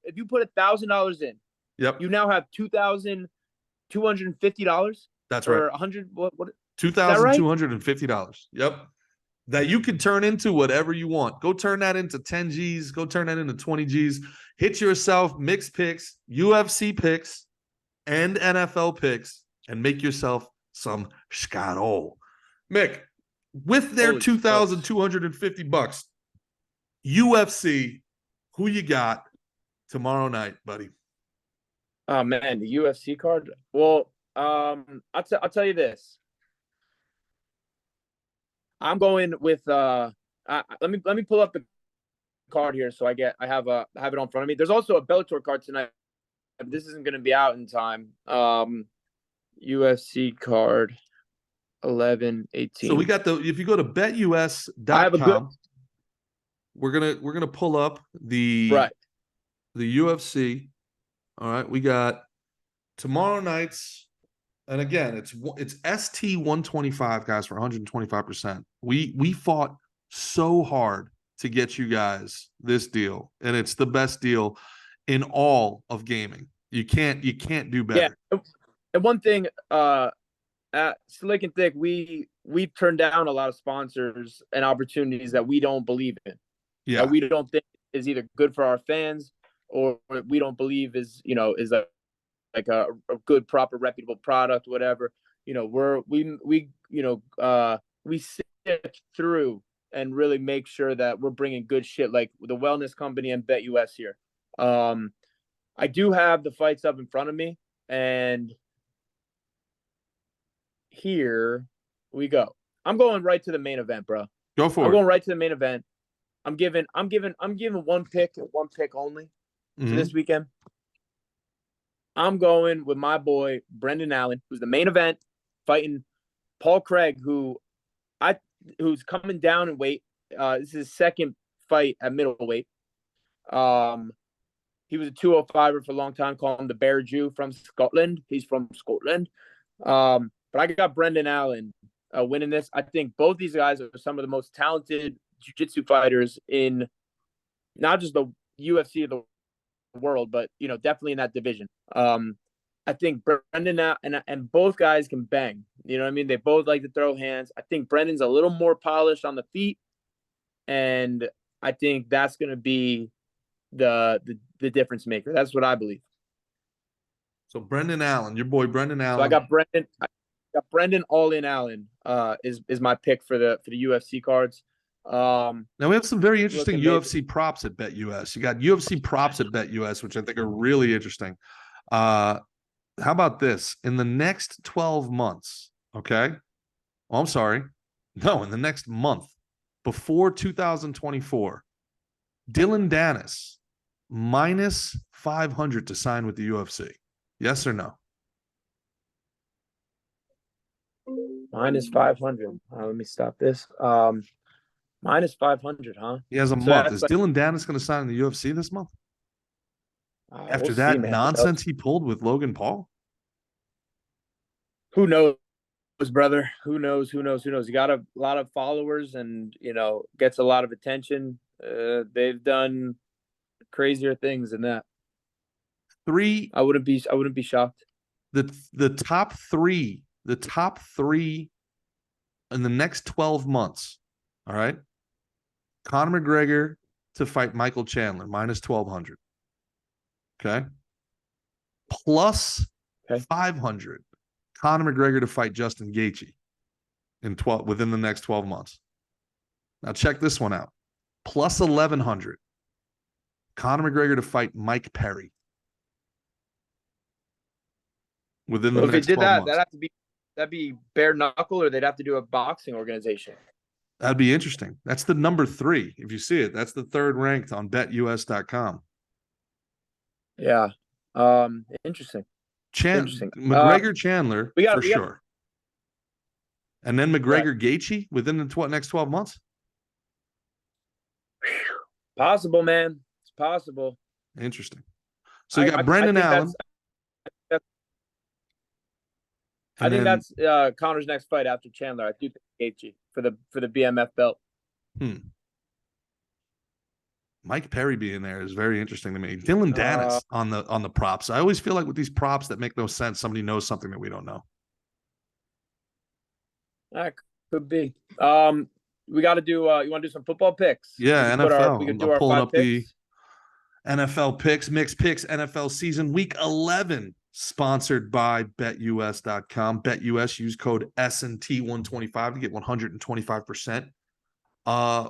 $1,000 in, yep, you now have $2,250. That's right. Or 100. What? $2,250. Yep. That you can turn into whatever you want. Go turn that into 10 G's. Go turn that into 20 G's. Hit yourself Mick's picks, UFC picks, and NFL picks and make yourself some scharo. Mick, with their Holy smokes. $2,250, UFC, who you got tomorrow night, buddy? Oh man, the UFC card. Well, I'll tell you this. I'm going with let me pull up the card here so I have it on front of me. There's also a Bellator card tonight. This isn't going to be out in time. UFC card 11-18. So we got if you go to betus.com, I have a good we're gonna pull up the UFC. All right, we got tomorrow night's, and again, it's ST 125, guys, for 125%. We fought so hard to get you guys this deal, and it's the best deal in all of gaming. You can't do better. Yeah, and one thing, at Slick and Thick, we've turned down a lot of sponsors and opportunities that we don't believe in. Yeah, that we don't think is either good for our fans or we don't believe is a good, proper, reputable product, whatever. We sift through and really make sure that we're bringing good shit, like the Wellness Company and BetUS here. I do have the fights up in front of me, and here we go. I'm going right to the main event, bro. Go for it. I'm going right to the main event. I'm giving one pick only for this weekend. I'm going with my boy Brendan Allen, who's the main event, fighting Paul Craig, who's coming down in weight. This is his second fight at middleweight. He was a 205er for a long time, called him the Bear Jew from Scotland. He's from Scotland. But I got Brendan Allen winning this. I think both these guys are some of the most talented jiu-jitsu fighters in not just the UFC of the world, but definitely in that division. I think Brendan and both guys can bang. You know what I mean? They both like to throw hands. I think Brendan's a little more polished on the feet, and I think that's going to be the difference maker. That's what I believe. So Brendan Allen, your boy Brendan Allen. So I got Brendan All In Allen is my pick for the UFC cards. Now we have some very interesting UFC props at BetUS. You got UFC props at BetUS, which I think are really interesting. How about this? In the next 12 months, okay? Oh, I'm sorry. No, in the next month, before 2024, Dylan Dennis, minus 500 to sign with the UFC. Yes or no? Minus 500. Let me stop this. Minus 500, huh? He has a month. Is Dylan Dennis going to sign in the UFC this month? After that nonsense he pulled with Logan Paul? Who knows, brother? Who knows? He got a lot of followers and, gets a lot of attention. They've done crazier things than that. I wouldn't be shocked. The top three in the next 12 months, all right? Conor McGregor to fight Michael Chandler, minus 1,200. Okay. Plus 500. Conor McGregor to fight Justin Gaethje within the next 12 months. Now check this one out. Plus 1,100. Conor McGregor to fight Mike Perry within the next 12 months. That'd be bare knuckle, or they'd have to do a boxing organization. That'd be interesting. That's the number 3. If you see it, that's the third ranked on betus.com. Yeah. Interesting. Interesting. McGregor Chandler for sure. And then McGregor Gaethje within the next 12 months? Possible, man. It's possible. Interesting. So you got Brendan Allen. I think that's Conor's next fight after Chandler. I do think Gaethje for the BMF belt. Mike Perry being there is very interesting to me. Dylan Dennis on the props. I always feel like with these props that make no sense, somebody knows something that we don't know. That could be. We got to do. You want to do some football picks? Yeah, NFL. We can do our 5 picks. The NFL picks, mixed picks, NFL season week 11 sponsored by BetUS.com. BetUS, use code SNT125 to get 125%.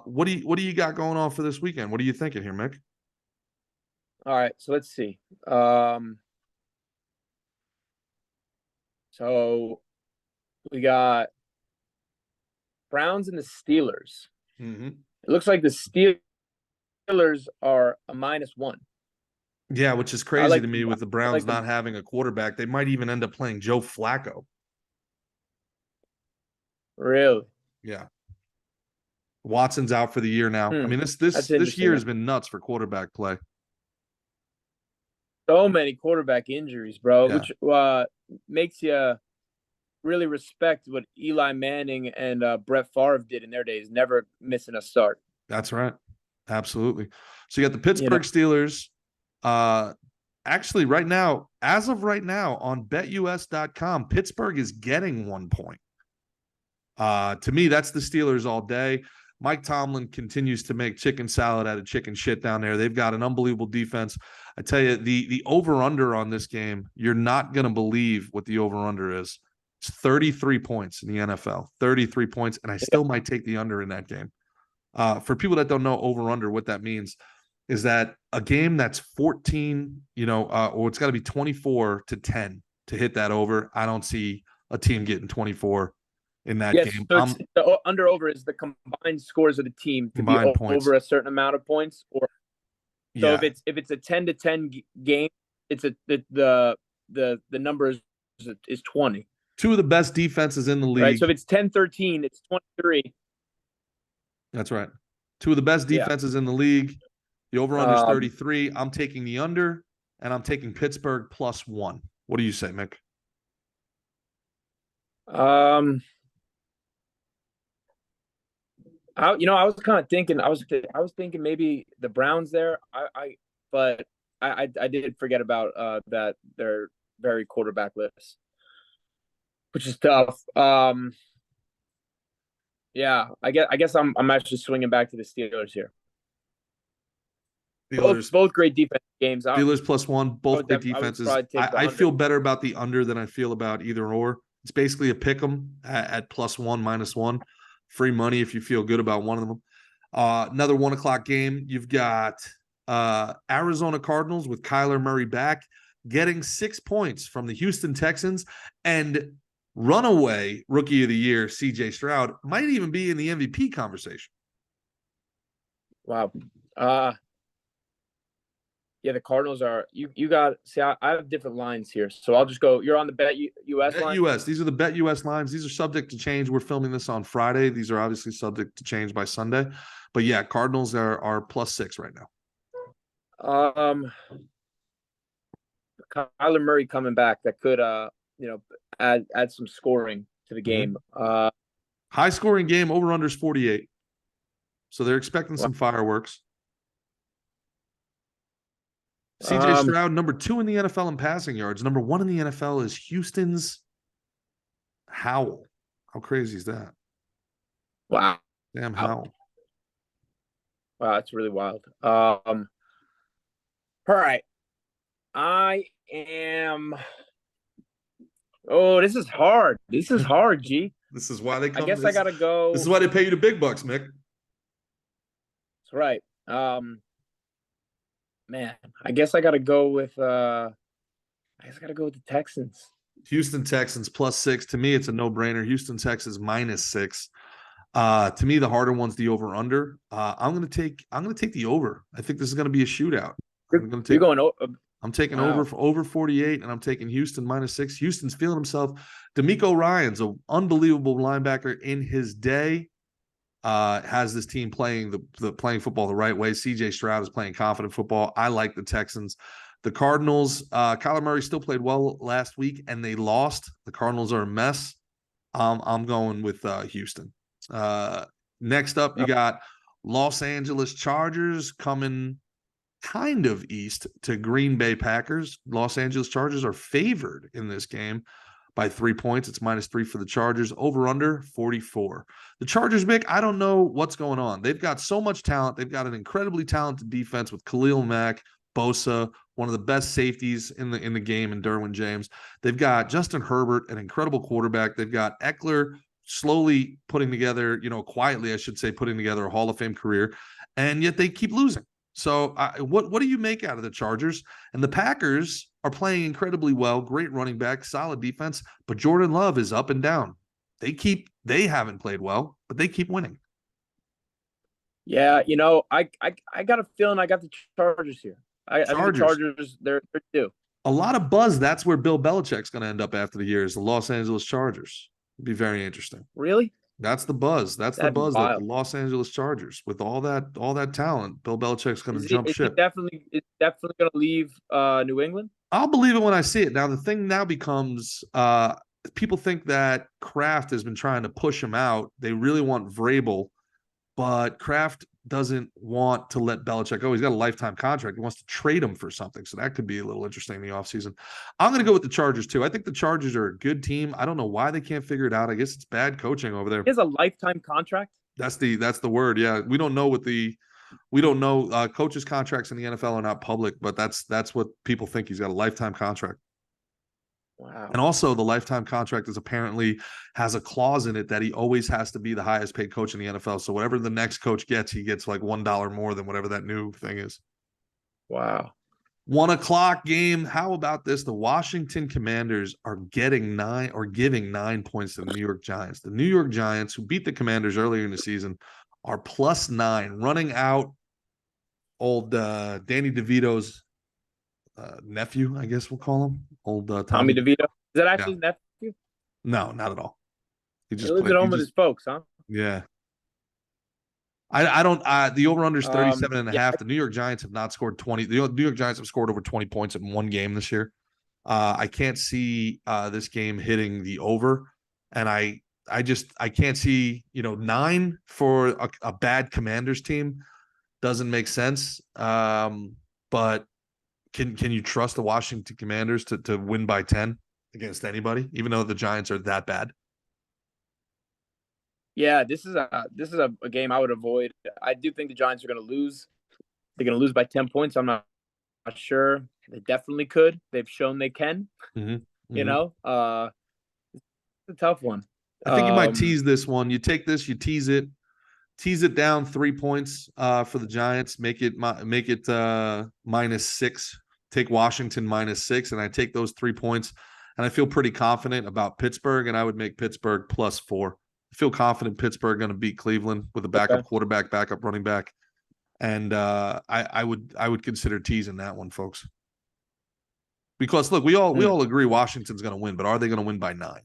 What do you got going on for this weekend? What are you thinking here, Mick? All right, so let's see. So we got Browns and the Steelers. Mm-hmm. It looks like the Steelers are a -1. Yeah, which is crazy to me with the Browns like not having a quarterback. They might even end up playing Joe Flacco. Really? Yeah. Watson's out for the year now. I mean, this year has been nuts for quarterback play. So many quarterback injuries, bro, Yeah. which makes you really respect what Eli Manning and Brett Favre did in their days, never missing a start. That's right. Absolutely. So you got the Pittsburgh Steelers. Actually, right now, as of right now, on BetUS.com, Pittsburgh is getting 1 point. To me, that's the Steelers all day. Mike Tomlin continues to make chicken salad out of chicken shit down there. They've got an unbelievable defense. I tell you, the over-under on this game, you're not going to believe what the over-under is. It's 33 points in the NFL, 33 points, and I still might take the under in that game. For people that don't know over-under, what that means is that a game that's 14, or it's got to be 24-10 to hit that over. I don't see a team getting 24 in that game. So the under-over is the combined scores of the team to be over a certain amount of points. So if it's a 10-10 game, it's the number is 20. Two of the best defenses in the league. Right. So if it's 10-13, it's 23. That's right. Two of the best defenses in the league. The over-under is 33. I'm taking the under, and I'm taking Pittsburgh +1. What do you say, Mick? I was kind of thinking. I was thinking maybe the Browns there. But I did forget about that they're very quarterbackless, which is tough. Yeah, I guess I'm actually swinging back to the Steelers here. Both great defense games. Steelers +1, both great defenses. I feel better about the under than I feel about either or. It's basically a pick 'em at +1, -1. Free money if you feel good about one of them. Another 1 o'clock game. You've got Arizona Cardinals with Kyler Murray back, getting 6 points from the Houston Texans, and runaway rookie of the year, CJ Stroud, might even be in the MVP conversation. Wow. Yeah, the Cardinals are you got see I have different lines here. So I'll just go. You're on the BetUS line? BetUS. These are the BetUS lines. These are subject to change. We're filming this on Friday. These are obviously subject to change by Sunday. But yeah, Cardinals are +6 right now. Kyler Murray coming back, that could add some scoring to the game. High scoring game, over unders 48. So they're expecting some fireworks. CJ Stroud, number 2 in the NFL in passing yards. Number 1 in the NFL is Houston's Howell. How crazy is that? Wow. Damn Howell. Wow, that's really wild. All right. I am. Oh, this is hard. This is hard, G. This is why they come. I guess I gotta go. This is why they pay you the big bucks, Mick. That's right. Man, I guess I gotta go with the Texans. Houston Texans +6. To me, it's a no-brainer. Houston Texans -6. To me, the harder one's the over/under. I'm gonna take the over. I think this is gonna be a shootout. I'm taking over 48, and I'm taking Houston -6. Houston's feeling himself. D'Amico Ryan's an unbelievable linebacker in his day. Has this team playing playing football the right way. CJ Stroud is playing confident football. I like the Texans. The Cardinals, Kyler Murray still played well last week, and they lost. The Cardinals are a mess. I'm going with Houston. Next up, you got Los Angeles Chargers coming kind of east to Green Bay Packers. Los Angeles Chargers are favored in this game by 3 points. It's -3 for the Chargers. Over under 44. The Chargers, Mick, I don't know what's going on. They've got so much talent. They've got an incredibly talented defense with Khalil Mack, Bosa, one of the best safeties in the game, and Derwin James. They've got Justin Herbert, an incredible quarterback. They've got Eckler slowly putting together, quietly, I should say, putting together a Hall of Fame career, and yet they keep losing. So what do you make out of the Chargers? And the Packers are playing incredibly well, great running back, solid defense, but Jordan Love is up and down. They haven't played well, but they keep winning. Yeah, I got a feeling I got the Chargers here. I think the Chargers, they're due. A lot of buzz. That's where Bill Belichick's going to end up after the year, is the Los Angeles Chargers. It'd be very interesting. Really? That's the buzz. That'd the buzz that the Los Angeles Chargers, with all that talent, Bill Belichick's going to jump ship. Is definitely going to leave New England? I'll believe it when I see it. Now, the thing now becomes people think that Kraft has been trying to push him out. They really want Vrabel, but Kraft doesn't want to let Belichick go. He's got a lifetime contract. He wants to trade him for something. So that could be a little interesting in the offseason. I'm going to go with the Chargers, too. I think the Chargers are a good team. I don't know why they can't figure it out. I guess it's bad coaching over there. He has a lifetime contract? That's the word. Yeah. We don't know coaches' contracts in the NFL are not public, but that's what people think. He's got a lifetime contract. Wow. And also, the lifetime contract apparently has a clause in it that he always has to be the highest paid coach in the NFL. So whatever the next coach gets, he gets like $1 more than whatever that new thing is. Wow. 1:00 game. How about this? The Washington Commanders are giving 9 points to the New York Giants. The New York Giants, who beat the Commanders earlier in the season, are +9, running out old Danny DeVito's nephew, I guess we'll call him. Old Tommy DeVito. Is that actually nephew? No, not at all. He lives at home with his folks, huh? Yeah. I don't the over-under is 37.5. The New York Giants have not scored 20. The New York Giants have scored over 20 points in one game this year. I can't see this game hitting the over, and I can't see 9 for a bad Commanders team. Doesn't make sense. But can you trust the Washington Commanders to win by 10 against anybody, even though the Giants are that bad? Yeah, this is a game I would avoid. I do think the Giants are going to lose. They're going to lose by 10 points. I'm not sure. They definitely could. They've shown they can. Mm-hmm. It's a tough one. I think you might tease this one. You take this, you tease it down 3 points for the Giants. Make it -6. Take Washington -6, and I take those 3 points, and I feel pretty confident about Pittsburgh, and I would make Pittsburgh +4. I feel confident Pittsburgh going to beat Cleveland with a backup quarterback, backup running back, and I would consider teasing that one, folks. Because look, we all agree Washington's going to win, but are they going to win by 9?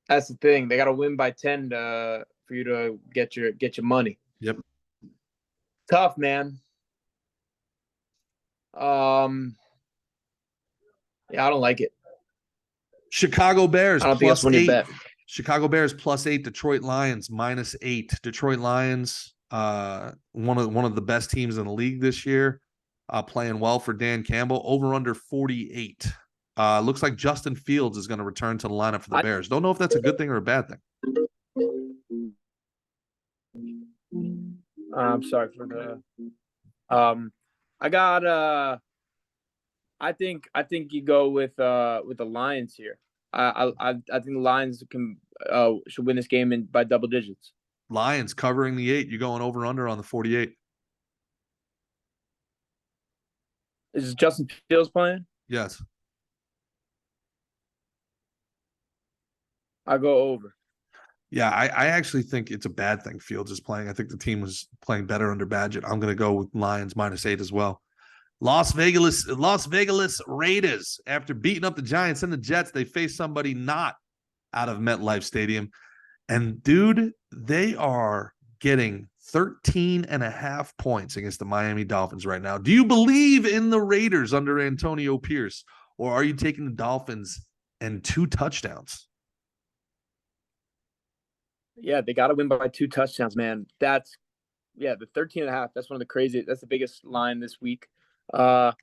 That's the thing. They got to win by 10 for you to get your money. Yep. Tough, man. Yeah, I don't like it. Chicago Bears. I don't think that's when you bet. Chicago Bears +8. Detroit Lions -8. Detroit Lions, one of the best teams in the league this year, playing well for Dan Campbell. Over under 48. Looks like Justin Fields is going to return to the lineup for the Bears. Don't know if that's a good thing or a bad thing. I'm sorry for the. I got. I think you go with the Lions here. I think the Lions should win this game by double digits. Lions covering the 8. You're going over under on the 48. Is Justin Fields playing? Yes. I go over. Yeah, I actually think it's a bad thing Fields is playing. I think the team was playing better under Badgett. I'm going to go with Lions -8 as well. Las Vegas Raiders, after beating up the Giants and the Jets, they face somebody not out of MetLife Stadium. And, dude, they are getting 13.5 points against the Miami Dolphins right now. Do you believe in the Raiders under Antonio Pierce, or are you taking the Dolphins and 2 touchdowns? Yeah, they got to win by 2 touchdowns, man. The 13.5. That's one of the craziest. That's the biggest line this week. The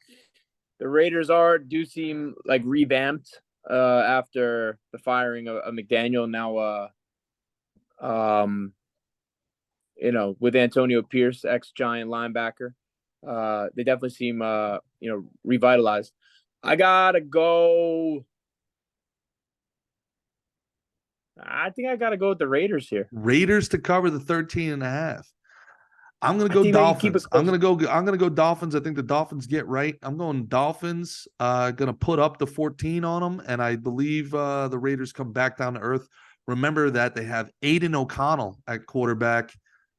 Raiders do seem like revamped after the firing of McDaniel. Now, with Antonio Pierce, ex-Giant linebacker. They definitely seem revitalized. I gotta go. I think I gotta go with the Raiders here. Raiders to cover the 13.5. I'm gonna I go think they can keep it Dolphins. close. I'm gonna go Dolphins. I think the Dolphins get right. I'm going Dolphins. Gonna put up the 14 on them, and I believe the Raiders come back down to earth. Remember that they have Aiden O'Connell at quarterback,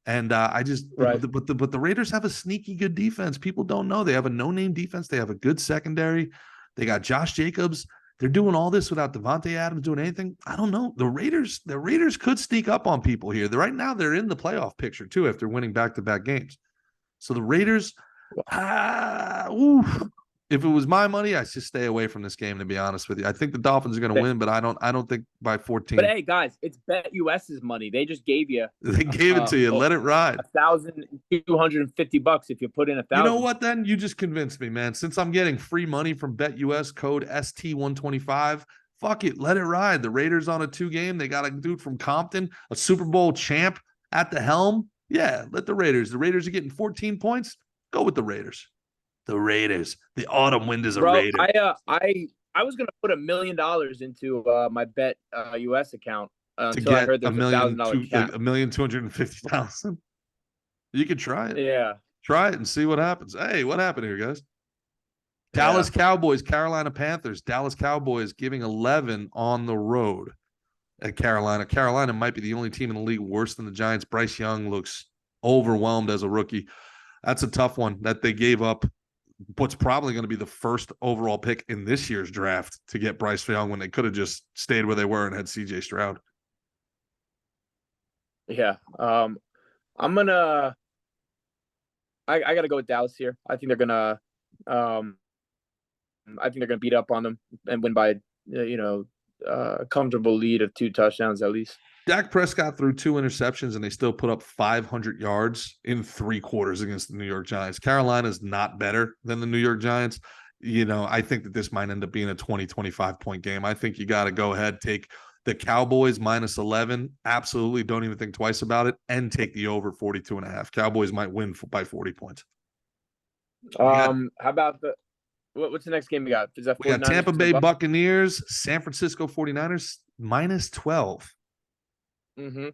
and Right. but the Raiders have a sneaky good defense. People don't know they have a no-name defense. They have a good secondary. They got Josh Jacobs. They're doing all this without Devontae Adams doing anything. I don't know. The Raiders could sneak up on people here. Right now, they're in the playoff picture too after winning back-to-back games. So the Raiders, if it was my money, I'd just stay away from this game. To be honest with you, I think the Dolphins are going to win, but I don't think by 14. But hey, guys, it's BetUS's money. They just gave you They gave it to you. Let it ride. $1,250 if you put in 1,000. You know what? Then you just convinced me, man. Since I'm getting free money from BetUS code ST125, fuck it, let it ride. The Raiders on a 2-game. They got a dude from Compton, a Super Bowl champ at the helm. Yeah, let the Raiders. The Raiders are getting 14 points. Go with the Raiders. The Raiders. The autumn wind is a Raider. I was gonna put $1 million into my Bet US account until I get heard there's $1,000 cap. $1,250,000. You could try it. Yeah. Try it and see what happens. Hey, what happened here, guys? Dallas Cowboys, Carolina Panthers. Dallas Cowboys giving 11 on the road at Carolina. Carolina might be the only team in the league worse than the Giants. Bryce Young looks overwhelmed as a rookie. That's a tough one that they gave up what's probably going to be the first overall pick in this year's draft to get Bryce Young when they could have just stayed where they were and had CJ Stroud. Yeah. I'm gonna I gotta go with Dallas here. I think they're gonna beat up on them and win by a comfortable lead of 2 touchdowns at least. Dak Prescott threw 2 interceptions and they still put up 500 yards in 3 quarters against the New York Giants. Carolina's not better than the New York Giants. I think that this might end up being a 20-25 point game. I think you got to go ahead, take the Cowboys minus 11. Absolutely. Don't even think twice about it, and take the over 42.5. Cowboys might win by 40 points. How about what's the next game we got? Is that we got Tampa Bay Buccaneers, San Francisco 49ers minus 12. Mm-hmm.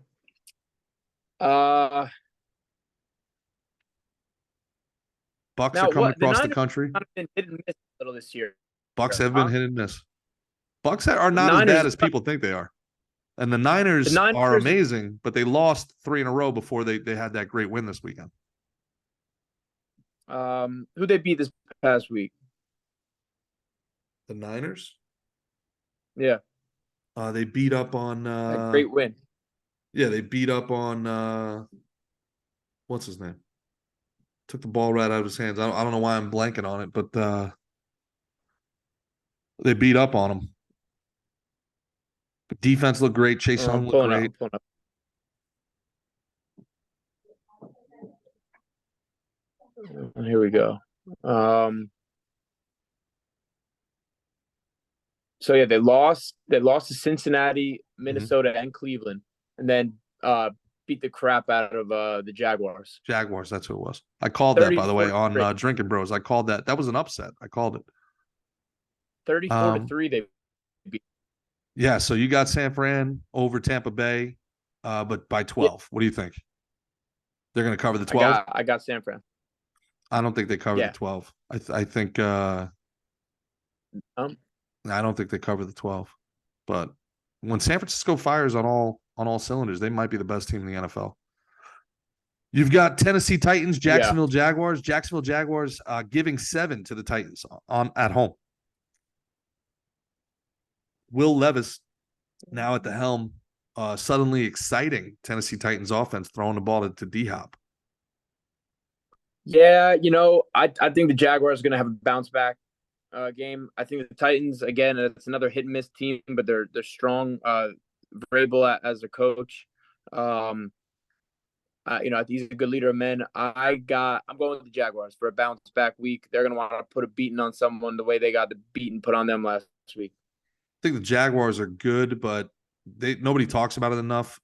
Bucks are coming across the country. Been hit and miss a little this year. Bucks have been hit and miss. Bucks are not as bad as people think they are. And the Niners are amazing, but they lost 3 in a row before they had that great win this weekend. Who they beat this past week? The Niners? Yeah. They beat up on a great win. Yeah, they beat up on what's his name? Took the ball right out of his hands. I don't know why I'm blanking on it, but they beat up on him. Defense looked great. Chase Young looked great. Here we go. So yeah, they lost to Cincinnati, Minnesota, and Cleveland, and then beat the crap out of the Jaguars. Jaguars, that's who it was. I called that, by the way, on Drinking Bros. I called that. That was an upset. I called it. 34-3 they beat. Yeah, so you got San Fran over Tampa Bay, but by 12. Yeah. What do you think? They're going to cover the 12? I got San Fran. I don't think they cover the 12. I think I don't think they cover the 12. But when San Francisco fires on all cylinders, they might be the best team in the NFL. You've got Tennessee Titans, Jacksonville Jaguars. Jacksonville Jaguars giving 7 to the Titans at home. Will Levis now at the helm, suddenly exciting Tennessee Titans offense, throwing the ball to D-Hop. Yeah, I think the Jaguars are going to have a bounce back game. I think the Titans, again, it's another hit and miss team, but they're strong. Vrabel as a coach. He's a good leader of men. I'm going with the Jaguars for a bounce back week. They're going to want to put a beating on someone the way they got the beating put on them last week. I think the Jaguars are good, but nobody talks about it enough.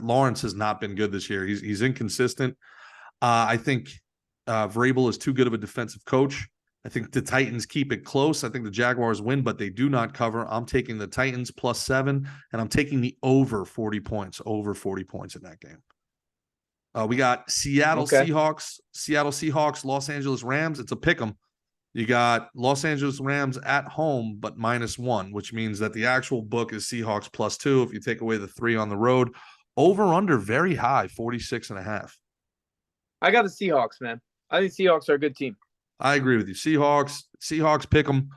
Lawrence has not been good this year. He's inconsistent. I think Vrabel is too good of a defensive coach. I think the Titans keep it close. I think the Jaguars win, but they do not cover. I'm taking the Titans +7, and I'm taking the over 40 points in that game. We got Seattle Seahawks, Los Angeles Rams. It's a pick 'em. You got Los Angeles Rams at home, but -1, which means that the actual book is Seahawks +2. If you take away the 3 on the road, over under very high, 46.5. I got the Seahawks, man. I think Seahawks are a good team. I agree with you. Seahawks pick them.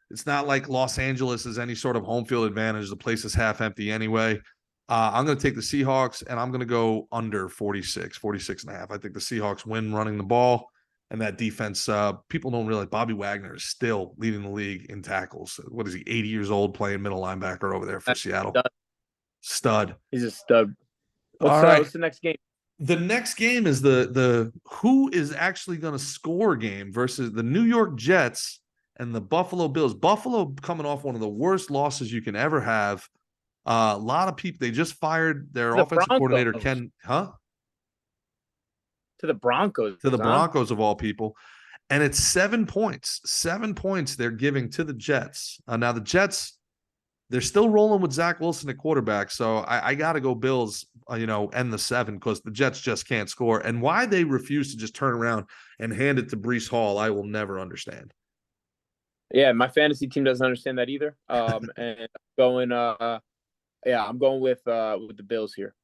It's not like Los Angeles is any sort of home field advantage. The place is half empty anyway. I'm going to take the Seahawks, and I'm going to go under 46.5. I think the Seahawks win running the ball, and that defense, people don't realize Bobby Wagner is still leading the league in tackles. What is he, 80 years old, playing middle linebacker over there for Seattle? Stud. He's a stud. What's the next game? The next game is the who is actually going to score game versus the New York Jets and the Buffalo Bills. Buffalo coming off one of the worst losses you can ever have. A lot of people, they just fired their offensive coordinator, Ken, To the Broncos of all people. And it's 7 points. 7 points they're giving to the Jets. Now the Jets, they're still rolling with Zach Wilson at quarterback. So I got to go Bills, end the 7 because the Jets just can't score. And why they refuse to just turn around and hand it to Breece Hall, I will never understand. Yeah, my fantasy team doesn't understand that either. And I'm going with the Bills here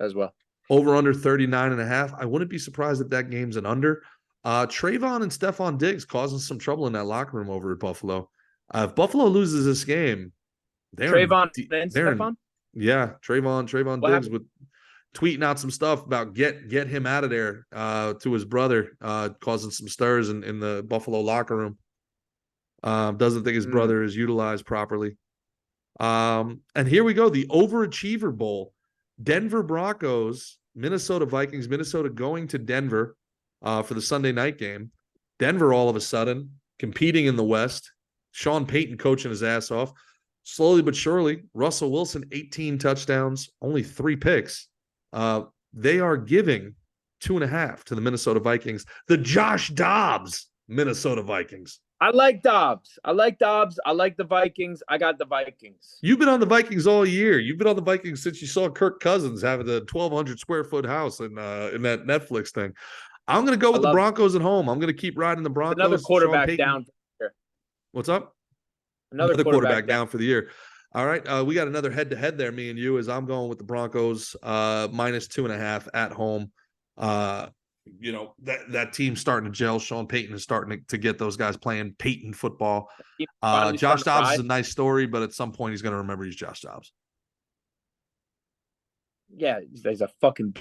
as well. Over under 39.5. I wouldn't be surprised if that game's an under. Trayvon and Stephon Diggs causing some trouble in that locker room over at Buffalo. If Buffalo loses this game, Trayvon and Stephon? Yeah, Trayvon Diggs with tweeting out some stuff about get him out of there to his brother, causing some stirs in the Buffalo locker room. Doesn't think his brother is utilized properly. And here we go, the Overachiever Bowl. Denver Broncos, Minnesota Vikings, Minnesota going to Denver for the Sunday night game. Denver all of a sudden competing in the West. Sean Payton coaching his ass off. Slowly but surely, Russell Wilson, 18 touchdowns, only 3 picks. They are giving 2.5 to the Minnesota Vikings. The Josh Dobbs Minnesota Vikings. I like Dobbs. I like the Vikings. I got the Vikings. You've been on the Vikings all year. You've been on the Vikings since you saw Kirk Cousins having the 1,200 square foot house in that Netflix thing. I'm going to go with the Broncos at home. I'm going to keep riding the Broncos. Another quarterback down. What's up? Another quarterback down for the year. All right. We got another head-to-head there, me and you, as I'm going with the Broncos -2.5 at home. That team's starting to gel. Sean Payton is starting to get those guys playing Payton football. Josh Dobbs is a nice story, but at some point he's going to remember he's Josh Dobbs. Yeah, he's a fucking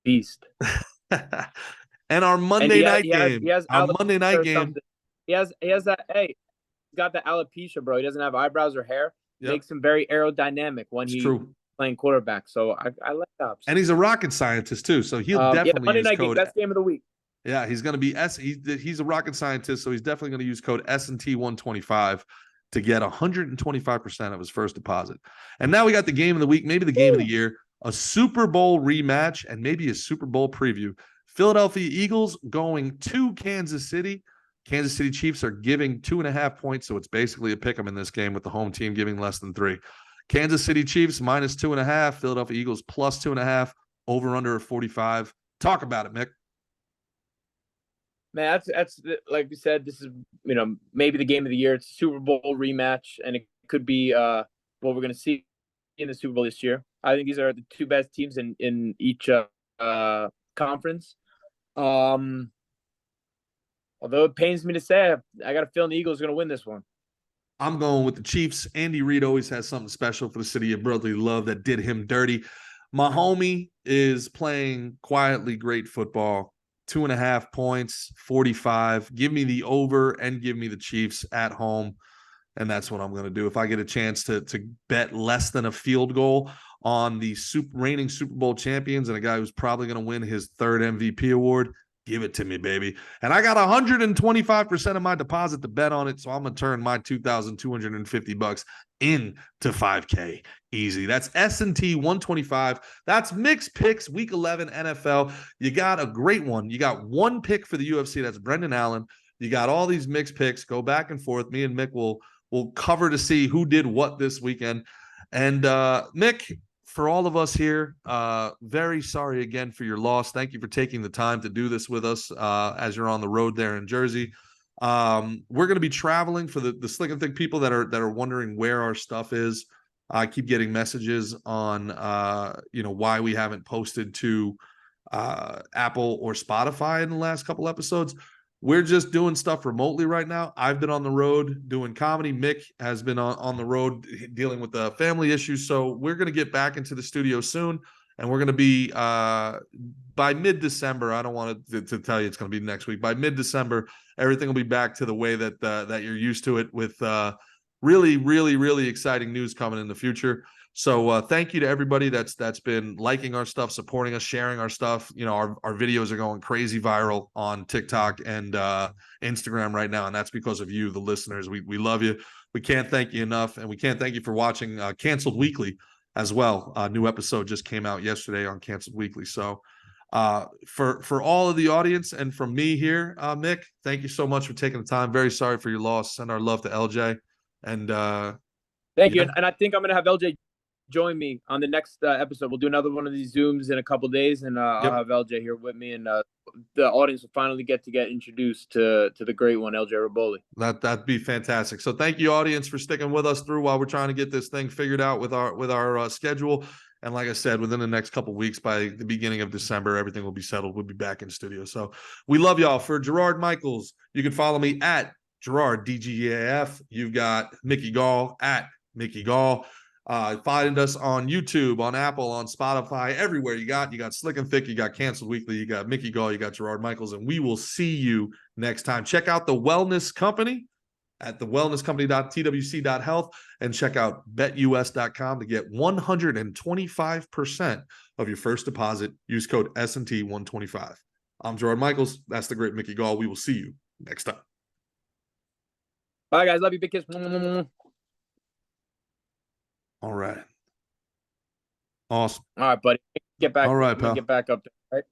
beast. And our Monday night game. He has Monday night game. He has that. Hey, he's got the alopecia, bro. He doesn't have eyebrows or hair. Yep. Makes him very aerodynamic when he's playing quarterback. So I like Dobbs. And he's a rocket scientist too. So he'll definitely Monday use night code. Game, best game of the week. Yeah, he's going to be he's a rocket scientist, so he's definitely going to use code S&T 125 to get 125% of his first deposit. And now we got the game of the week, maybe the game of the year, a Super Bowl rematch, and maybe a Super Bowl preview. Philadelphia Eagles going to Kansas City. Kansas City Chiefs are giving 2.5 points, so it's basically a pick 'em in this game with the home team giving less than 3. Kansas City Chiefs -2.5, Philadelphia Eagles +2.5, over under 45. Talk about it, Mick. Man, that's like we said, this is maybe the game of the year. It's a Super Bowl rematch, and it could be what we're going to see in the Super Bowl this year. I think these are the 2 best teams in each conference. Although it pains me to say, I got a feeling the Eagles are going to win this one. I'm going with the Chiefs. Andy Reid always has something special for the city of brotherly love that did him dirty. My homie is playing quietly great football. 2.5 points, 45. Give me the over and give me the Chiefs at home. And that's what I'm going to do. If I get a chance to bet less than a field goal on the reigning Super Bowl champions and a guy who's probably going to win his 3rd MVP award, Give it to me, baby. And I got 125% of my deposit to bet on it. So I'm going to turn my $2,250 into 5K easy. That's S&T 125. That's Mick's Picks Week 11 NFL. You got a great one. You got one pick for the UFC. That's Brendan Allen. You got all these Mick's Picks. Go back and forth. Me and Mick will cover to see who did what this weekend. And Mick, for all of us here, very sorry again for your loss. Thank you for taking the time to do this with us as you're on the road there in Jersey. We're going to be traveling for the Slick and Thick people that are wondering where our stuff is. I keep getting messages on why we haven't posted to Apple or Spotify in the last couple episodes. We're just doing stuff remotely right now. I've been on the road doing comedy. Mick has been on the road dealing with the family issues. So we're going to get back into the studio soon. And we're going to be by mid-December. I don't want to tell you it's going to be next week. By mid-December, everything will be back to the way that you're used to it, with really, really, really exciting news coming in the future. So thank you to everybody that's been liking our stuff, supporting us, sharing our stuff. Our videos are going crazy viral on TikTok and Instagram right now, and that's because of you, the listeners. We love you. We can't thank you enough, and we can't thank you for watching Canceled Weekly as well. A new episode just came out yesterday on Canceled Weekly. So for all of the audience and from me here, Mick, thank you so much for taking the time. Very sorry for your loss. Send our love to LJ. And thank you. And I think I'm going to have LJ join me on the next episode. We'll do another one of these Zooms in a couple days, and I'll have LJ here with me, and the audience will finally get introduced to the great one, LJ Raboli. That'd be fantastic. So thank you, audience, for sticking with us through while we're trying to get this thing figured out with our schedule. And like I said, within the next couple of weeks, by the beginning of December, everything will be settled. We'll be back in studio. So we love y'all. For Gerard Michaels, you can follow me at Gerard DGAF. You've got Mickey Gall at Mickey Gall. Find us on YouTube, on Apple, on Spotify, everywhere. You got Slick and Thick, you got Canceled Weekly, you got Mickey Gall, you got Gerard Michaels, and we will see you next time. Check out the Wellness Company at thewellnesscompany.twc.health, and check out betus.com to get 125% of your first deposit. Use code S&T 125. I'm Gerard Michaels. That's the great Mickey Gall. We will see you next time. Bye, guys. Love you. Big kiss. All right. Awesome. All right, buddy. Get back. All right, pal. Get back up there. All right.